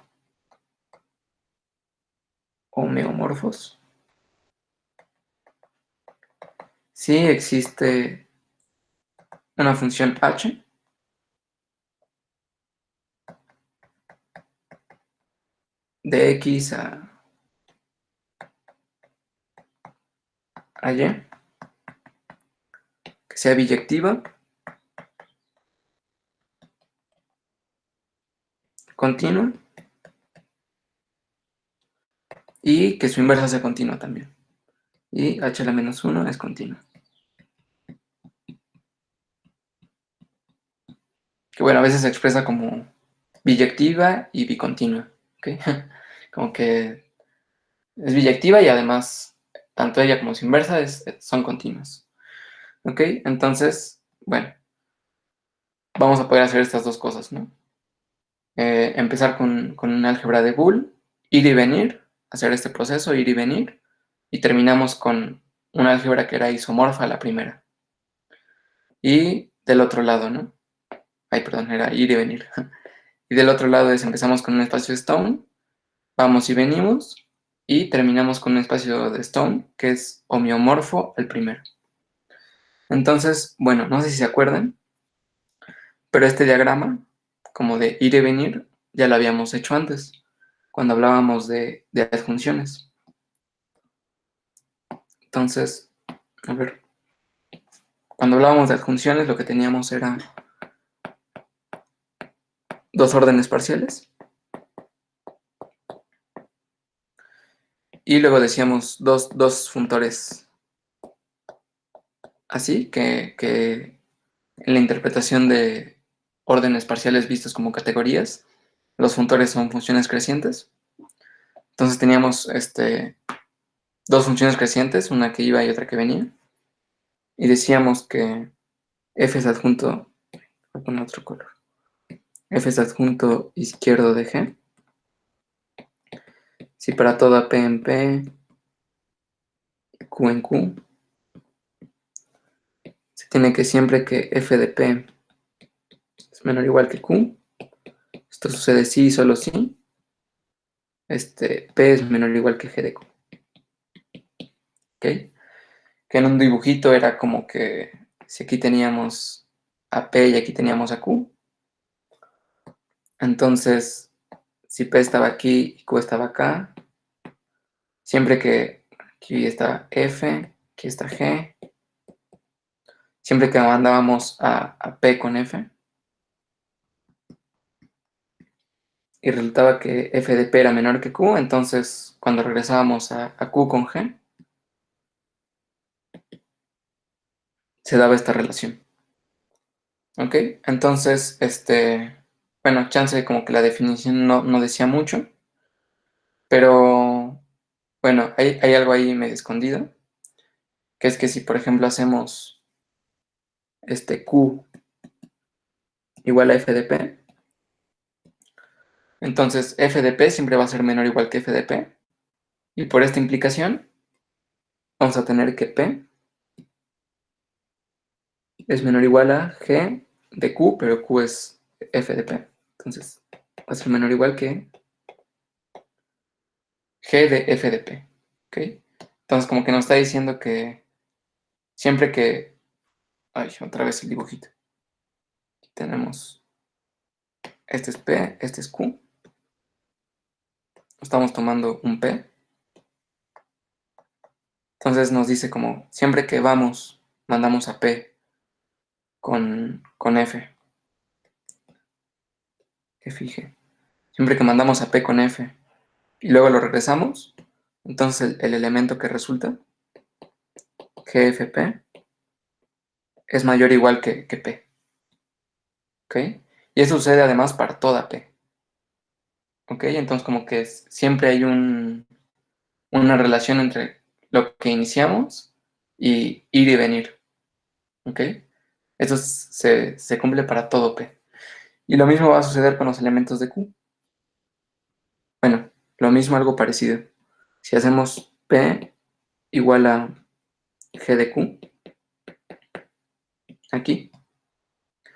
homeomorfos. Si existe una función h de x a y, que sea biyectiva, continua, y que su inversa sea continua también. Y h a la menos 1 es continua. Que bueno, a veces se expresa como biyectiva y bicontinua, ¿ok? Como que es biyectiva y además tanto ella como su inversa son continuas, ¿ok? Entonces, bueno, vamos a poder hacer estas dos cosas, ¿no? Empezar con un álgebra de Boole, ir y venir, hacer este proceso, ir y venir, y terminamos con una álgebra que era isomorfa a la primera. Y del otro lado, ¿no? Ay, perdón, era ir y venir. Y del otro lado empezamos con un espacio de Stone, vamos y venimos, y terminamos con un espacio de Stone que es homeomorfo al primero. Entonces, bueno, no sé si se acuerdan, pero este diagrama, como de ir y venir, ya lo habíamos hecho antes, cuando hablábamos de adjunciones. Entonces, a ver, cuando hablábamos de adjunciones, lo que teníamos era dos órdenes parciales, y luego decíamos dos funtores así, que en la interpretación de órdenes parciales vistos como categorías, los funtores son funciones crecientes. Entonces teníamos dos funciones crecientes, una que iba y otra que venía. Y decíamos que f es adjunto, voy a poner otro color, f es adjunto izquierdo de g. Si para toda p en p, q en q, se tiene que siempre que f de p es menor o igual que q. Esto sucede si y solo si P es menor o igual que G de Q. ¿Ok? Que en un dibujito era como que si aquí teníamos a P y aquí teníamos a Q, entonces si P estaba aquí y Q estaba acá, siempre que aquí está F, aquí está G, siempre que mandábamos a P con F, y resultaba que F de P era menor que Q, entonces cuando regresábamos a Q con G, se daba esta relación. ¿Ok? Entonces, bueno, chance como que la definición no decía mucho, pero bueno, hay algo ahí medio escondido, que es que si por ejemplo hacemos Q igual a F de P, entonces F de P siempre va a ser menor o igual que F de P, y por esta implicación vamos a tener que P es menor o igual a G de Q, pero Q es F de P, entonces va a ser menor o igual que G de F de P, ¿ok? Entonces como que nos está diciendo que siempre que... Ay, otra vez el dibujito. Aquí tenemos, este es P, este es Q. Estamos tomando un P. Entonces nos dice como, siempre que vamos, mandamos a P con F. Que fije. Siempre que mandamos a P con F y luego lo regresamos, entonces el elemento que resulta, GFP, es mayor o igual que P. ¿Ok? Y eso sucede además para toda P. ¿Ok? Entonces como que siempre hay una relación entre lo que iniciamos y ir y venir. ¿Ok? Eso se cumple para todo P. Y lo mismo va a suceder con los elementos de Q. Bueno, lo mismo, algo parecido. Si hacemos P igual a G de Q, aquí,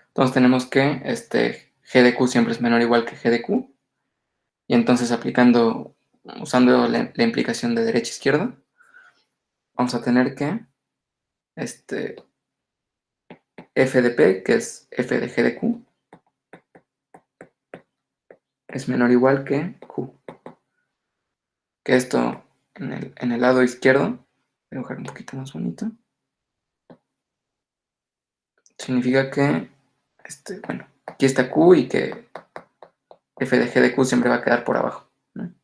entonces tenemos que G de Q siempre es menor o igual que G de Q. Y entonces usando la implicación de derecha-izquierda, vamos a tener que este, F de P, que es F de G de Q, es menor o igual que Q. Que esto en el lado izquierdo, voy a dibujar un poquito más bonito, significa que, bueno, aquí está Q y que F de G de Q siempre va a quedar por abajo, ¿no?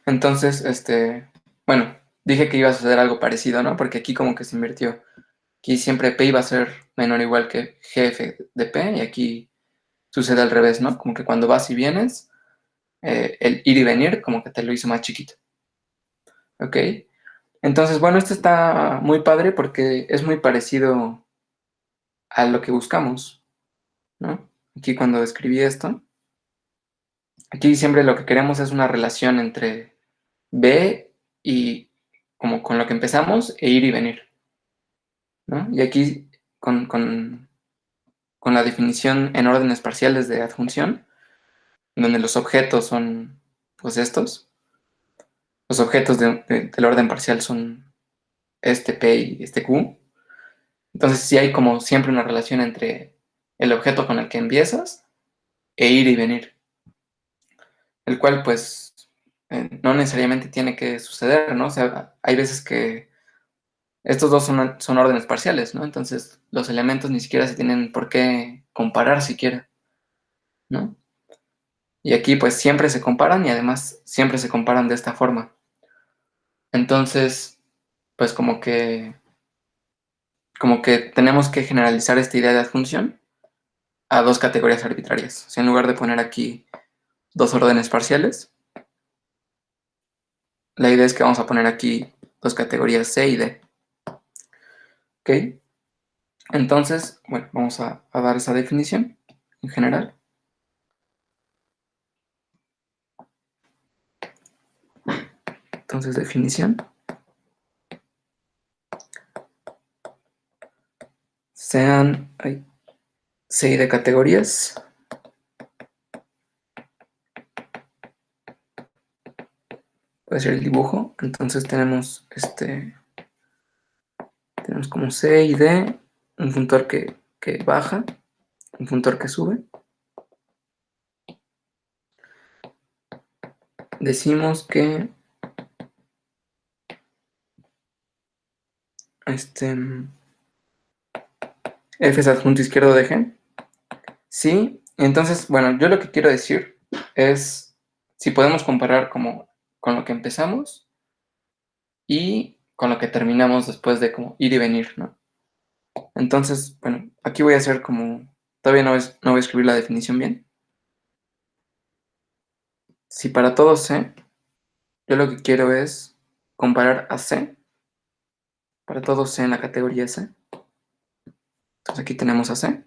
Entonces, bueno, dije que iba a suceder algo parecido, ¿no? Porque aquí como que se invirtió. Aquí siempre P iba a ser menor o igual que GF de P y aquí sucede al revés, ¿no? Como que cuando vas y vienes, el ir y venir como que te lo hizo más chiquito, ¿ok? Entonces, bueno, esto está muy padre porque es muy parecido a lo que buscamos, ¿no? Aquí cuando escribí esto, aquí siempre lo que queremos es una relación entre B y como con lo que empezamos e ir y venir, ¿no? Y aquí con la definición en órdenes parciales de adjunción, donde los objetos son pues estos, los objetos del orden parcial son este P y este Q, entonces sí hay como siempre una relación entre el objeto con el que empiezas e ir y venir, el cual pues no necesariamente tiene que suceder, ¿no? O sea, hay veces que estos dos son órdenes parciales, ¿no? Entonces los elementos ni siquiera se tienen por qué comparar siquiera, ¿no? Y aquí pues siempre se comparan y además siempre se comparan de esta forma. Entonces, pues como que tenemos que generalizar esta idea de adjunción a dos categorías arbitrarias. O sea, en lugar de poner aquí dos órdenes parciales, la idea es que vamos a poner aquí dos categorías C y D. ¿Ok? Entonces, bueno, vamos a dar esa definición en general. Entonces, definición. Sean C y D categorías puede ser el dibujo. Entonces tenemos tenemos como C y D, un funtor que baja, un funtor que sube. Decimos que F es adjunto izquierdo de G. Sí, entonces, bueno, yo lo que quiero decir es si podemos comparar como con lo que empezamos y con lo que terminamos después de como ir y venir, ¿no? Entonces, bueno, aquí voy a hacer como, todavía no voy a escribir la definición bien. Si para todo C, yo lo que quiero es comparar a C, para todo C en la categoría C. Entonces aquí tenemos a C.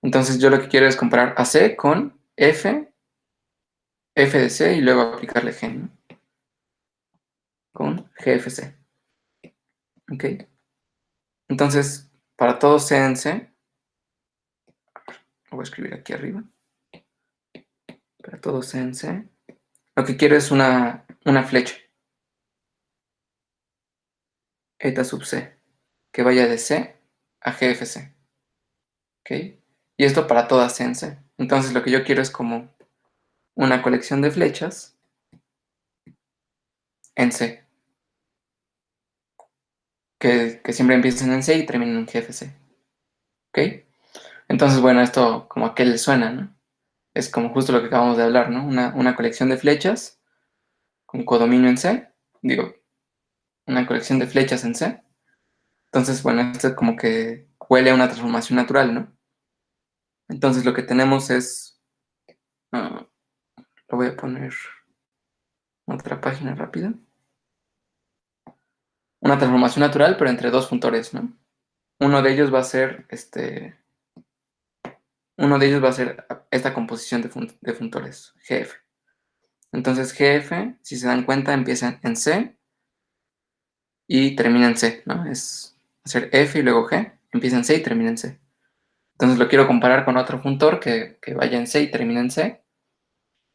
Entonces yo lo que quiero es comparar a C con F de C y luego aplicarle G, ¿no? Con GFC. ¿Ok? Entonces, para todo C en C, lo voy a escribir aquí arriba. Para todo C en C, lo que quiero es una flecha, eta sub C, que vaya de C a GFC. ¿Ok? Y esto para toda C en C. Entonces, lo que yo quiero es como una colección de flechas en C, que siempre empiecen en C y terminen en GFC. ¿Ok? Entonces, bueno, esto como a qué le suena, ¿no? Es como justo lo que acabamos de hablar, ¿no? Una colección de flechas con codominio en C, digo, una colección de flechas en C. Entonces, bueno, esto como que huele a una transformación natural, ¿no? Entonces lo que tenemos es, lo voy a poner en otra página rápida, una transformación natural, pero entre dos funtores, ¿no? Uno de ellos va a ser, uno de ellos va a ser esta composición de funtores, GF. Entonces GF, si se dan cuenta, empieza en C y termina en C, ¿no? Es hacer F y luego G, empieza en C y termina en C. Entonces lo quiero comparar con otro funtor que vaya en C y termine en C,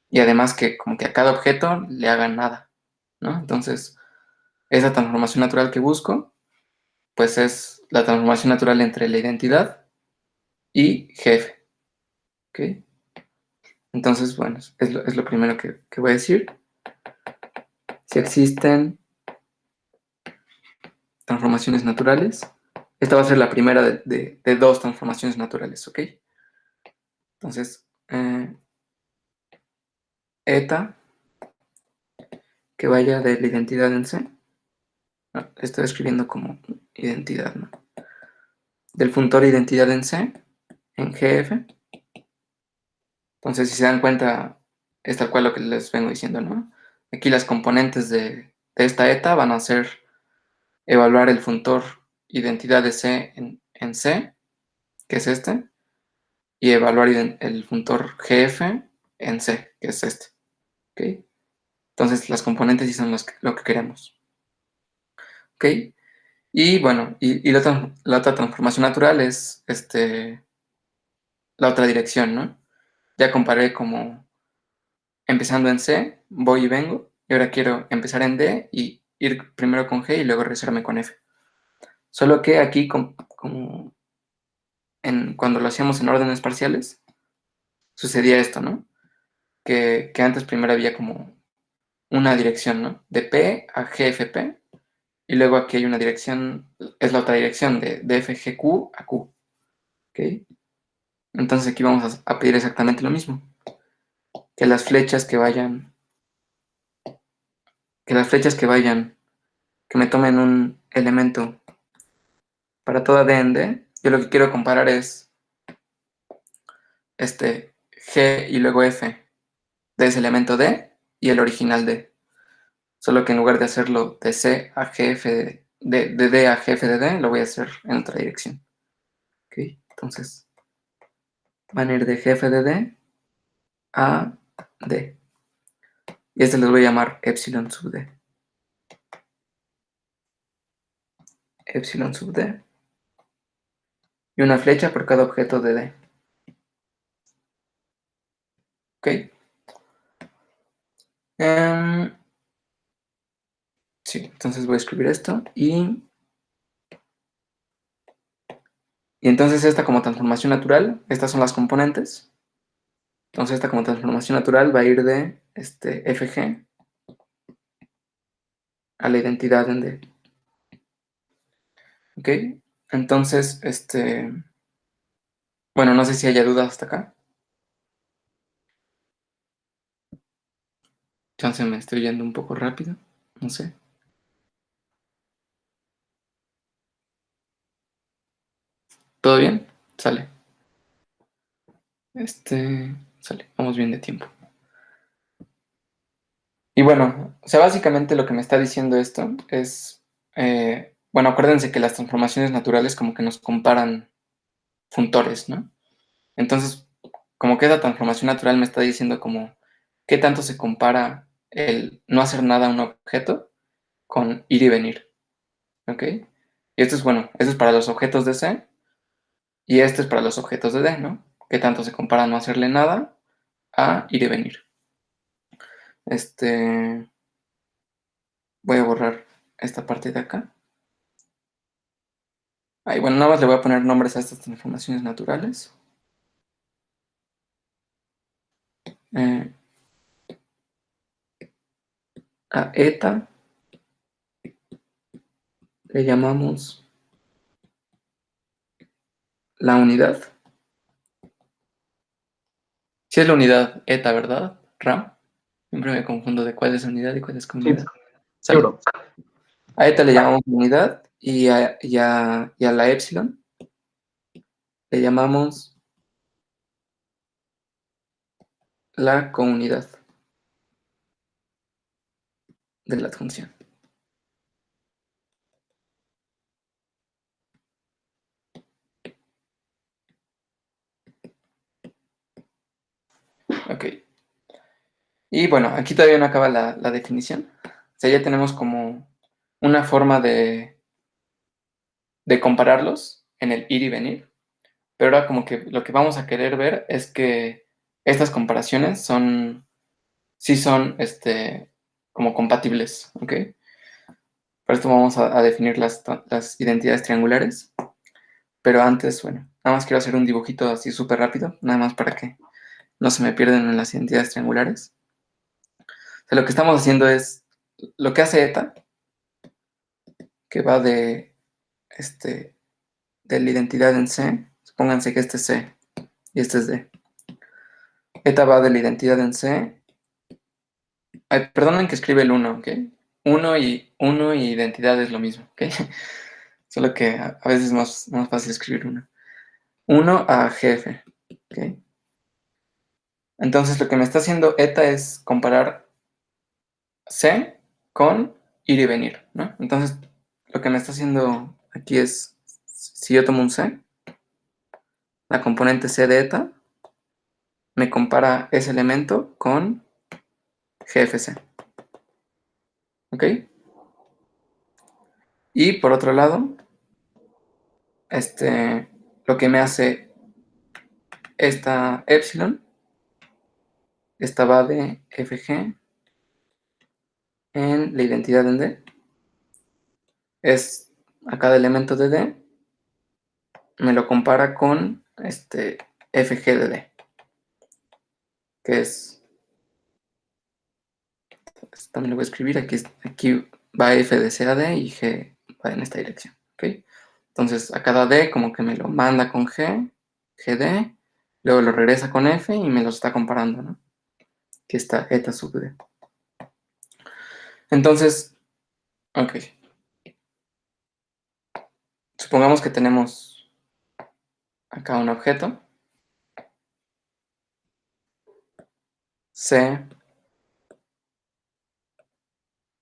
y además que como que a cada objeto le haga nada, ¿no? Entonces, esa transformación natural que busco, pues es la transformación natural entre la identidad y jefe, ¿ok? Entonces, bueno, es lo primero que voy a decir. Si existen transformaciones naturales, esta va a ser la primera de dos transformaciones naturales, ¿ok? Entonces, eta, que vaya de la identidad en C, estoy escribiendo como identidad, ¿no? Del funtor identidad en C, en GF. Entonces, si se dan cuenta, es tal cual lo que les vengo diciendo, ¿no? Aquí las componentes de esta eta van a ser evaluar el funtor identidad de C en C, que es este, y evaluar el funtor GF en C, que es este. ¿Ok? Entonces, las componentes sí son lo que queremos. ¿Ok? Y bueno, la otra transformación natural es la otra dirección, ¿no? Ya comparé como empezando en C, voy y vengo, y ahora quiero empezar en D y ir primero con G y luego regresarme con F. Solo que aquí, como cuando lo hacíamos en órdenes parciales, sucedía esto, ¿no? Que antes primero había como una dirección, ¿no? De P a GFP, y luego aquí hay una dirección, es la otra dirección, de FGQ a Q, ¿ok? Entonces aquí vamos a pedir exactamente lo mismo, que las flechas que vayan, que las flechas que me tomen un elemento para toda D en D, yo lo que quiero comparar es G y luego F de ese elemento D y el original D. Solo que en lugar de hacerlo de C a GF de D a GF de D, lo voy a hacer en otra dirección. ¿Ok? Entonces, van a ir de GF de D a D. Y este les voy a llamar epsilon sub D. Epsilon sub D. Y una flecha por cada objeto de D. ¿Ok? Sí, entonces voy a escribir esto y entonces esta como transformación natural, estas son las componentes. Entonces esta como transformación natural va a ir de FG a la identidad en D. ¿Ok? Entonces, bueno, no sé si haya dudas hasta acá. Chance me estoy yendo un poco rápido, no sé. ¿Todo bien? Sale. Sale, vamos bien de tiempo. Y bueno, o sea, básicamente lo que me está diciendo esto es, bueno, acuérdense que las transformaciones naturales como que nos comparan funtores, ¿no? Entonces, como que esa transformación natural me está diciendo como qué tanto se compara el no hacer nada a un objeto con ir y venir, ¿ok? Y esto es, bueno, esto es para los objetos de C y este es para los objetos de D, ¿no? Qué tanto se compara no hacerle nada a ir y venir. Voy a borrar esta parte de acá. Ahí, bueno, nada más le voy a poner nombres a estas transformaciones naturales. Eh, a eta le llamamos la unidad. Si es la unidad eta, ¿verdad? RAM. Siempre me confundo de cuál es unidad y cuál es Sí, comunidad. sí, Sale. bro. A eta le llamamos unidad y a la epsilon le llamamos la comunidad de la función. Ok. Y bueno, aquí todavía no acaba la definición. O sea, ya tenemos como una forma de compararlos en el ir y venir. Pero ahora como que lo que vamos a querer ver es que estas comparaciones sí son, como compatibles, ¿ok? Por esto vamos a definir las identidades triangulares. Pero antes, bueno, nada más quiero hacer un dibujito así súper rápido, nada más para que no se me pierdan en las identidades triangulares. O sea, lo que estamos haciendo es lo que hace eta, que va de la identidad en C. Supónganse que este es C y este es D. Eta va de la identidad en C. Ay, perdonen que escribe el 1, ¿ok? Uno y identidad es lo mismo, ¿ok? Solo que a veces es más fácil escribir uno. 1 a GF, ¿ok? Entonces lo que me está haciendo eta es comparar C con ir y venir, ¿no? Entonces lo que me está haciendo aquí es, si yo tomo un C, la componente C de eta me compara ese elemento con GFC, ¿ok? Y por otro lado, lo que me hace esta epsilon, esta va de FG en la identidad en D, es a cada elemento de D, me lo compara con FG de D, que es, también lo voy a escribir, aquí va F de C a D y G va en esta dirección, ¿ok? Entonces a cada D como que me lo manda con G, GD, luego lo regresa con F y me los está comparando, ¿no? Aquí está eta sub D. Entonces, ok, supongamos que tenemos acá un objeto, C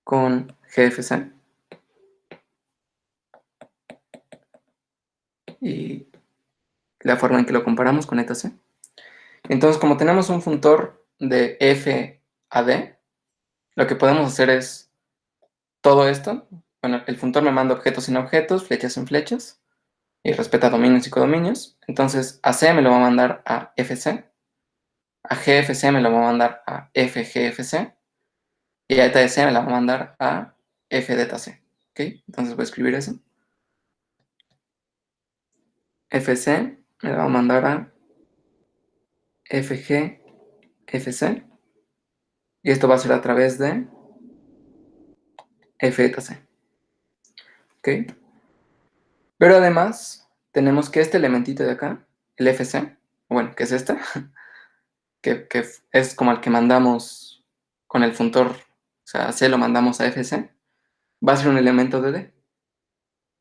con GFC, y la forma en que lo comparamos con eta C. Entonces, como tenemos un funtor de F a D, lo que podemos hacer es todo esto. Bueno, el funtor me manda objetos en objetos, flechas en flechas, y respeta dominios y codominios. Entonces, a C me lo va a mandar a FC, a GFC me lo va a mandar a FGFC, y a eta de C me la va a mandar a f delta c. ¿Ok? Entonces voy a escribir eso. fc me va a mandar a fg fc. Y esto va a ser a través de f delta c. ¿Ok? Pero además tenemos que este elementito de acá, el fc, bueno, que es este, que es como el que mandamos con el funtor, o sea, C lo mandamos a fc, va a ser un elemento de D.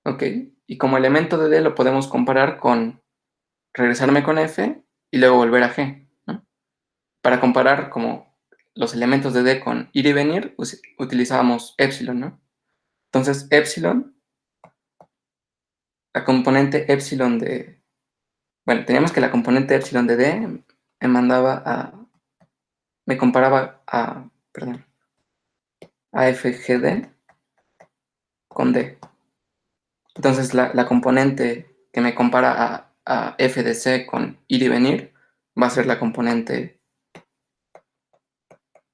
¿Ok? Y como elemento de D lo podemos comparar con regresarme con F y luego volver a G, ¿no? Para comparar como los elementos de D con ir y venir, utilizábamos epsilon, ¿no? Entonces, epsilon, la componente epsilon de... Bueno, teníamos que la componente epsilon de D me comparaba a, perdón, a FGD con D. Entonces, la componente que me compara a f de c con ir y venir va a ser la componente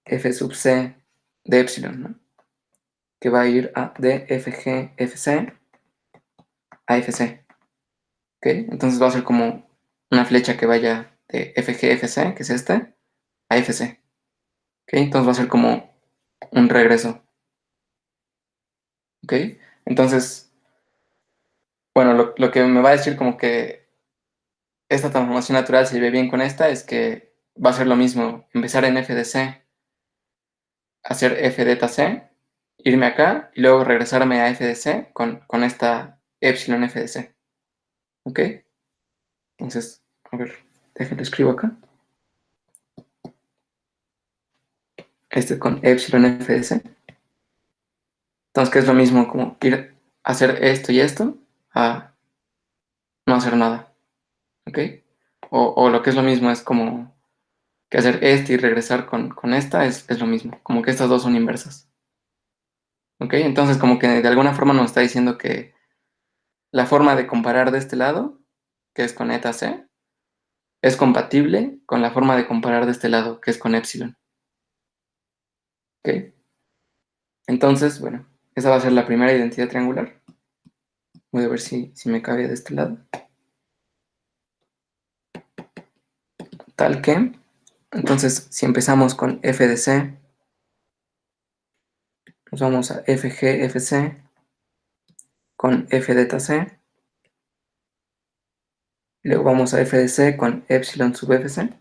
f sub c de epsilon, ¿no? Que va a ir de fg fc a fc. ¿Ok? Entonces va a ser como una flecha que vaya de fg fc, que es este, a fc. ¿Ok? Entonces va a ser como un regreso. ¿Ok? Entonces, bueno, lo que me va a decir como que esta transformación natural se ve bien con esta es que va a ser lo mismo, empezar en f de c, hacer f delta c, irme acá y luego regresarme a f de c con esta epsilon f de c. ¿Ok? Entonces, a ver, déjenlo escribo acá. Este con epsilon f de c. Entonces, que es lo mismo como ir a hacer esto y esto a no hacer nada. ¿Ok? O lo que es lo mismo es como que hacer este y regresar con esta es lo mismo. Como que estas dos son inversas. ¿Ok? Entonces, como que de alguna forma nos está diciendo que la forma de comparar de este lado, que es con eta c, es compatible con la forma de comparar de este lado, que es con epsilon. ¿Ok? Entonces, bueno, esa va a ser la primera identidad triangular. Voy a ver si me cabe de este lado. Tal que, entonces, si empezamos con f de c, nos vamos a fg fc con f delta c, y luego vamos a f de c con epsilon sub fc.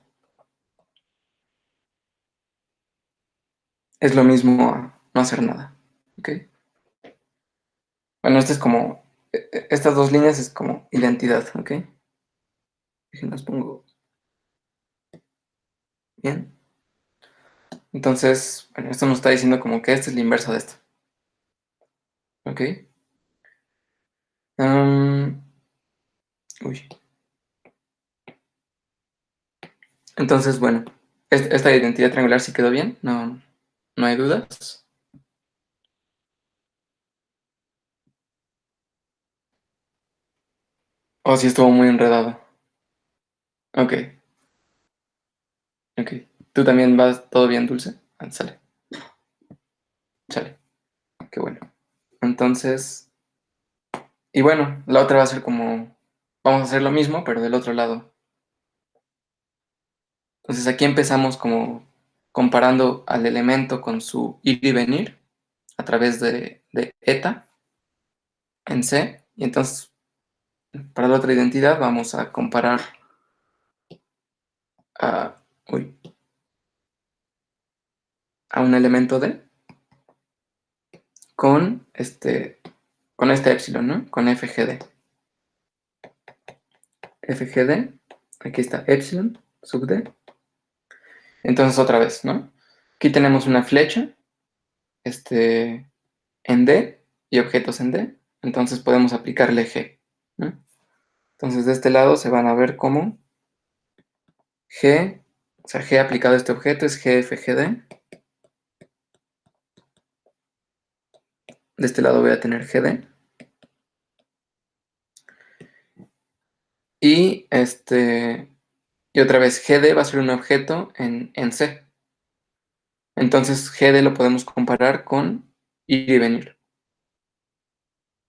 Es lo mismo a no hacer nada. ¿Ok? Bueno, este es como, estas dos líneas es como identidad. ¿Ok? Las pongo bien. Entonces, bueno, esto nos está diciendo como que esta es la inversa de esto. ¿Ok? Uy. Entonces, bueno, esta identidad triangular sí quedó bien, no hay dudas. O si estuvo muy enredado. Ok, ok. ¿Tú también vas todo bien, Dulce? Sale, sale. Qué bueno. Entonces, y bueno, la otra va a ser como, vamos a hacer lo mismo, pero del otro lado. Entonces aquí empezamos como comparando al elemento con su ir y venir a través de eta en C. Y entonces, para la otra identidad vamos a comparar a, uy, a un elemento D con este epsilon, ¿no? Con FGD. FGD, aquí está epsilon sub D. Entonces otra vez, ¿no? Aquí tenemos una flecha en D y objetos en D. Entonces podemos aplicarle G, ¿no? Entonces de este lado se van a ver como G, o sea, G aplicado a este objeto es GFGD. De este lado voy a tener GD. Y y otra vez GD va a ser un objeto en C. Entonces GD lo podemos comparar con ir y venir.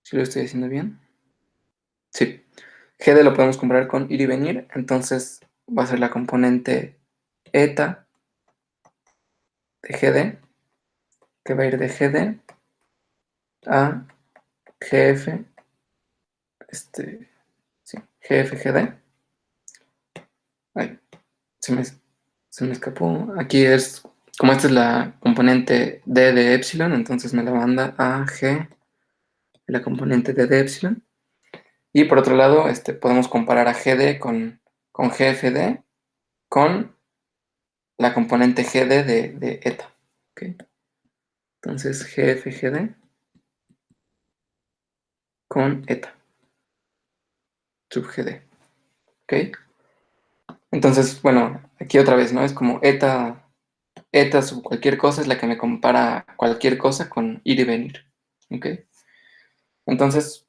¿Sí lo estoy haciendo bien? Sí. GD lo podemos comparar con ir y venir, entonces va a ser la componente eta de GD, que va a ir de GD a GF, sí, GF GD. Ay, se me, se me escapó. Aquí es, como esta es la componente D de epsilon, entonces me la manda a G, la componente D de epsilon. Y por otro lado, podemos comparar a GD con GFD con la componente GD de eta. ¿Okay? Entonces GFGD con eta sub GD. ¿Ok? Entonces, bueno, aquí otra vez, ¿no? Es como eta sub cualquier cosa es la que me compara cualquier cosa con ir y venir. ¿Ok? Entonces,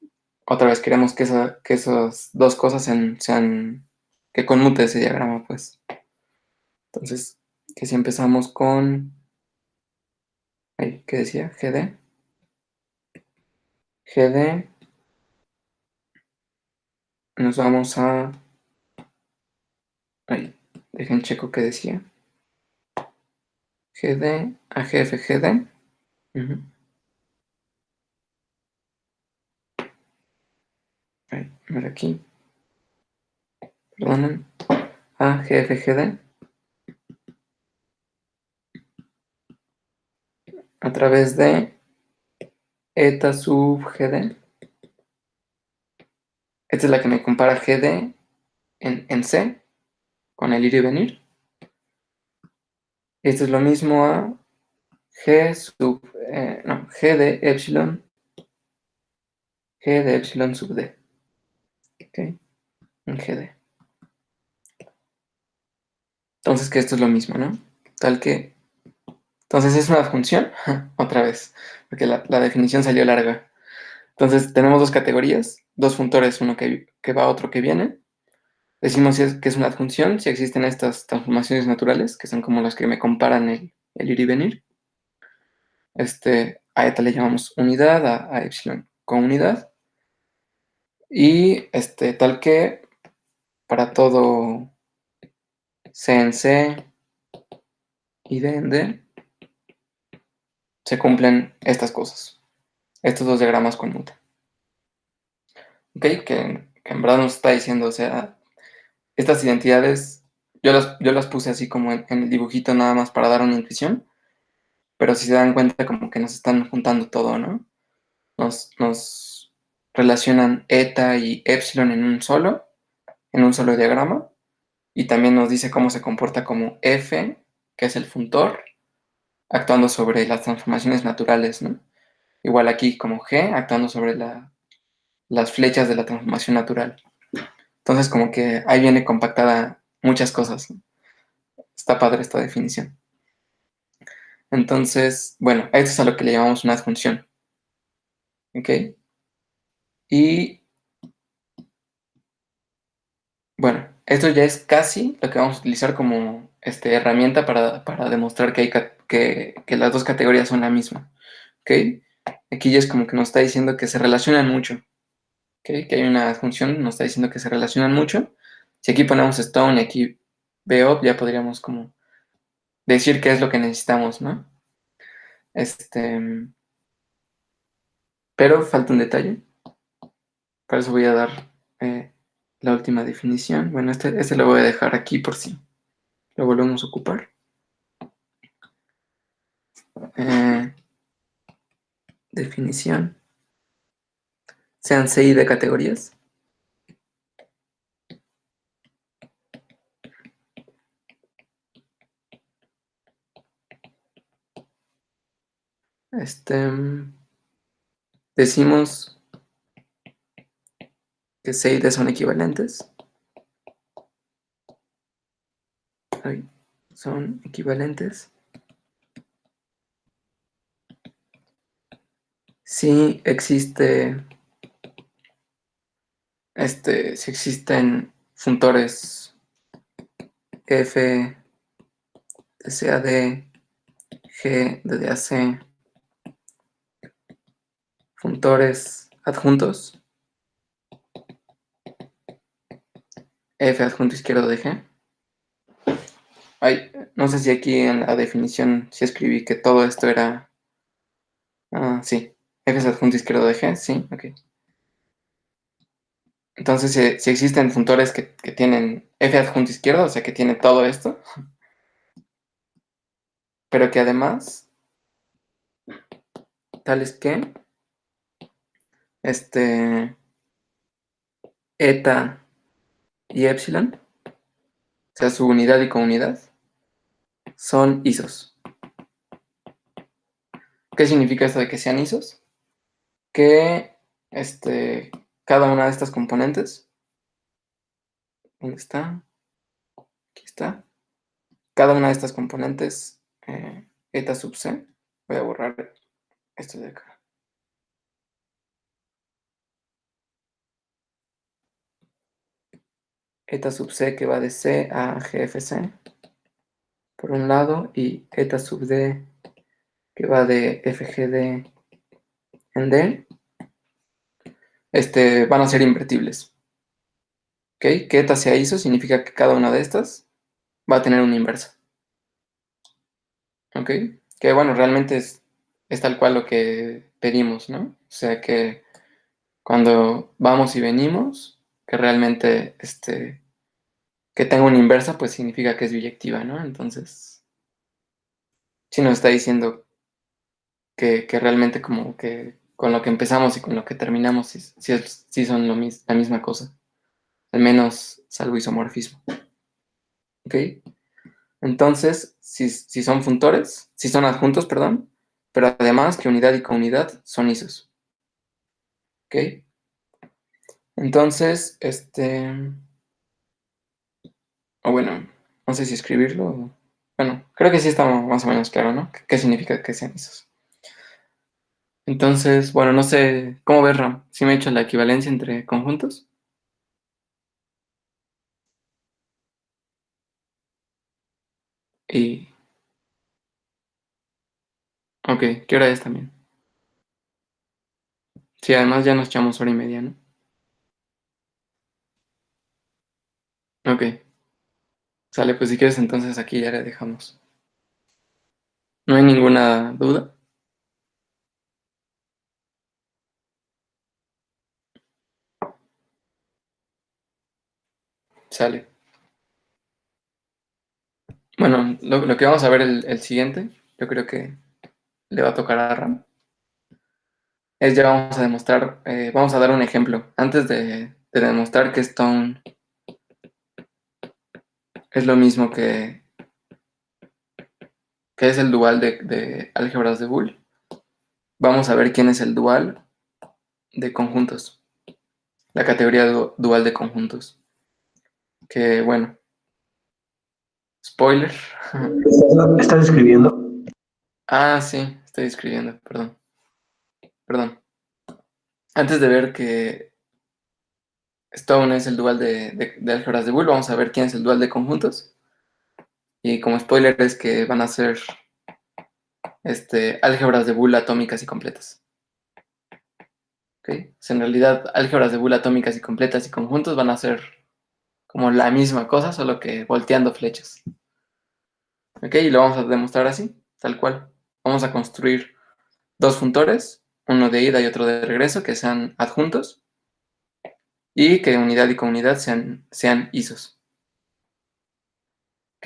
otra vez queremos que esas dos cosas que conmute ese diagrama, pues. Entonces, que si empezamos con, ¿qué decía? GD, nos vamos a, dejen checo qué decía. GD a GFGD. Uh-huh. A ver aquí. Perdonen. A GFGD. A través de eta sub GD. Esta es la que me compara GD en C con el ir y venir. Esto es lo mismo a G de epsilon. G de epsilon sub D. ¿Ok? En GD. Entonces que esto es lo mismo, ¿no? Tal que... Entonces es una función, otra vez, porque la definición salió larga. Entonces tenemos dos categorías, dos funtores, uno que va, otro que viene. Decimos que es una adjunción si existen estas transformaciones naturales, que son como las que me comparan el ir y venir. A eta le llamamos unidad, a epsilon comunidad. Y tal que para todo C en C y D en D se cumplen estas cosas. Estos dos diagramas conmutan. ¿Ok? Que en verdad nos está diciendo, o sea, estas identidades, yo las puse así como en el dibujito nada más para dar una intuición, pero si se dan cuenta como que nos están juntando todo, ¿no? Nos relacionan eta y epsilon en un solo diagrama, y también nos dice cómo se comporta como F, que es el funtor, actuando sobre las transformaciones naturales, ¿no? Igual aquí como G, actuando sobre las flechas de la transformación natural. Entonces como que ahí viene compactada muchas cosas, ¿no? Está padre esta definición. Entonces, bueno, esto es a lo que le llamamos una adjunción. ¿Ok? Y bueno, esto ya es casi lo que vamos a utilizar como herramienta para demostrar que las dos categorías son la misma. ¿Ok? Aquí ya es como que nos está diciendo que se relacionan mucho. ¿Ok? Que hay una adjunción, nos está diciendo que se relacionan mucho. Si aquí ponemos Stone y aquí Beop, ya podríamos como decir qué es lo que necesitamos, ¿no? Pero falta un detalle. Para eso voy a dar la última definición. Bueno, este lo voy a dejar aquí por si lo volvemos a ocupar. Definición. Sean CI de categorías. Decimos que CI de son equivalentes. Son equivalentes. Si si existen funtores F de CAD, G de DAC, funtores adjuntos, F adjunto izquierdo de G. Ay, no sé si aquí en la definición sí escribí que todo esto era... sí, F es adjunto izquierdo de G, sí, ok. Entonces, si existen funtores que tienen F adjunto izquierdo, o sea que tiene todo esto, pero que además, tales que, eta y epsilon, o sea, su unidad y comunidad, son isos. ¿Qué significa esto de que sean isos? Que cada una de estas componentes, ¿dónde está? Aquí está. Cada una de estas componentes, eta sub c, voy a borrar esto de acá. Eta sub c que va de C a GFC, por un lado, y eta sub d que va de FGD en D, van a ser invertibles. ¿Ok? Que eta sea ISO significa que cada una de estas va a tener una inversa. ¿Ok? Que bueno, realmente es tal cual lo que pedimos, ¿no? O sea que cuando vamos y venimos, que realmente que tenga una inversa, pues significa que es biyectiva, ¿no? Entonces, si nos está diciendo que realmente como que con lo que empezamos y con lo que terminamos sí son la misma cosa, al menos salvo isomorfismo. ¿Ok? Entonces, si son funtores, si son adjuntos, perdón, pero además que unidad y comunidad son isos. ¿Ok? Entonces, o bueno, no sé si escribirlo. Bueno, creo que sí está más o menos claro, ¿no? ¿Qué significa que sean isos? Entonces, bueno, no sé, ¿cómo ves, Ram? ¿Sí me he hecho la equivalencia entre conjuntos? Y, ok, ¿qué hora es también? Sí, además ya nos echamos hora y media, ¿no? Ok, sale, pues si quieres entonces aquí ya le dejamos. ¿No hay ninguna duda? Sale. Bueno, lo que vamos a ver el siguiente, yo creo que le va a tocar a Ram, es ya vamos a demostrar, vamos a dar un ejemplo. Antes de demostrar que Stone es lo mismo que es el dual de álgebras de Boole, vamos a ver quién es el dual de conjuntos, la categoría dual de conjuntos. Que bueno, spoiler. ¿Estás escribiendo? Sí, estoy escribiendo, perdón. Perdón. Antes de ver que Stone es el dual de álgebras de Boole, vamos a ver quién es el dual de conjuntos. Y como spoiler es que van a ser álgebras de Boole atómicas y completas. ¿Okay? O sea, en realidad, álgebras de Boole atómicas y completas y conjuntos van a ser como la misma cosa, solo que volteando flechas. ¿Ok? Y lo vamos a demostrar así, tal cual. Vamos a construir dos funtores, uno de ida y otro de regreso, que sean adjuntos y que unidad y comunidad sean isos. ¿Ok?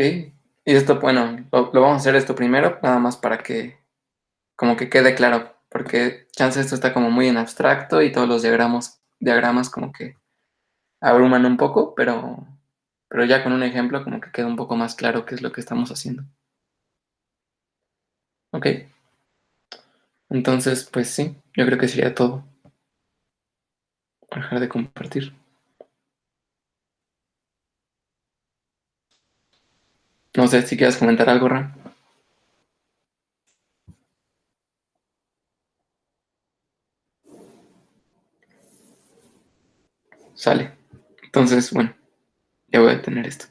Y esto, bueno, lo vamos a hacer esto primero, nada más para que como que quede claro, porque chance esto está como muy en abstracto y todos los diagramas como que abruman un poco, pero ya con un ejemplo como que queda un poco más claro qué es lo que estamos haciendo. ¿Ok? Entonces, pues sí, yo creo que sería todo. Dejar de compartir. No sé si quieres comentar algo, Ram. Sale. Entonces, bueno, ya voy a tener esto.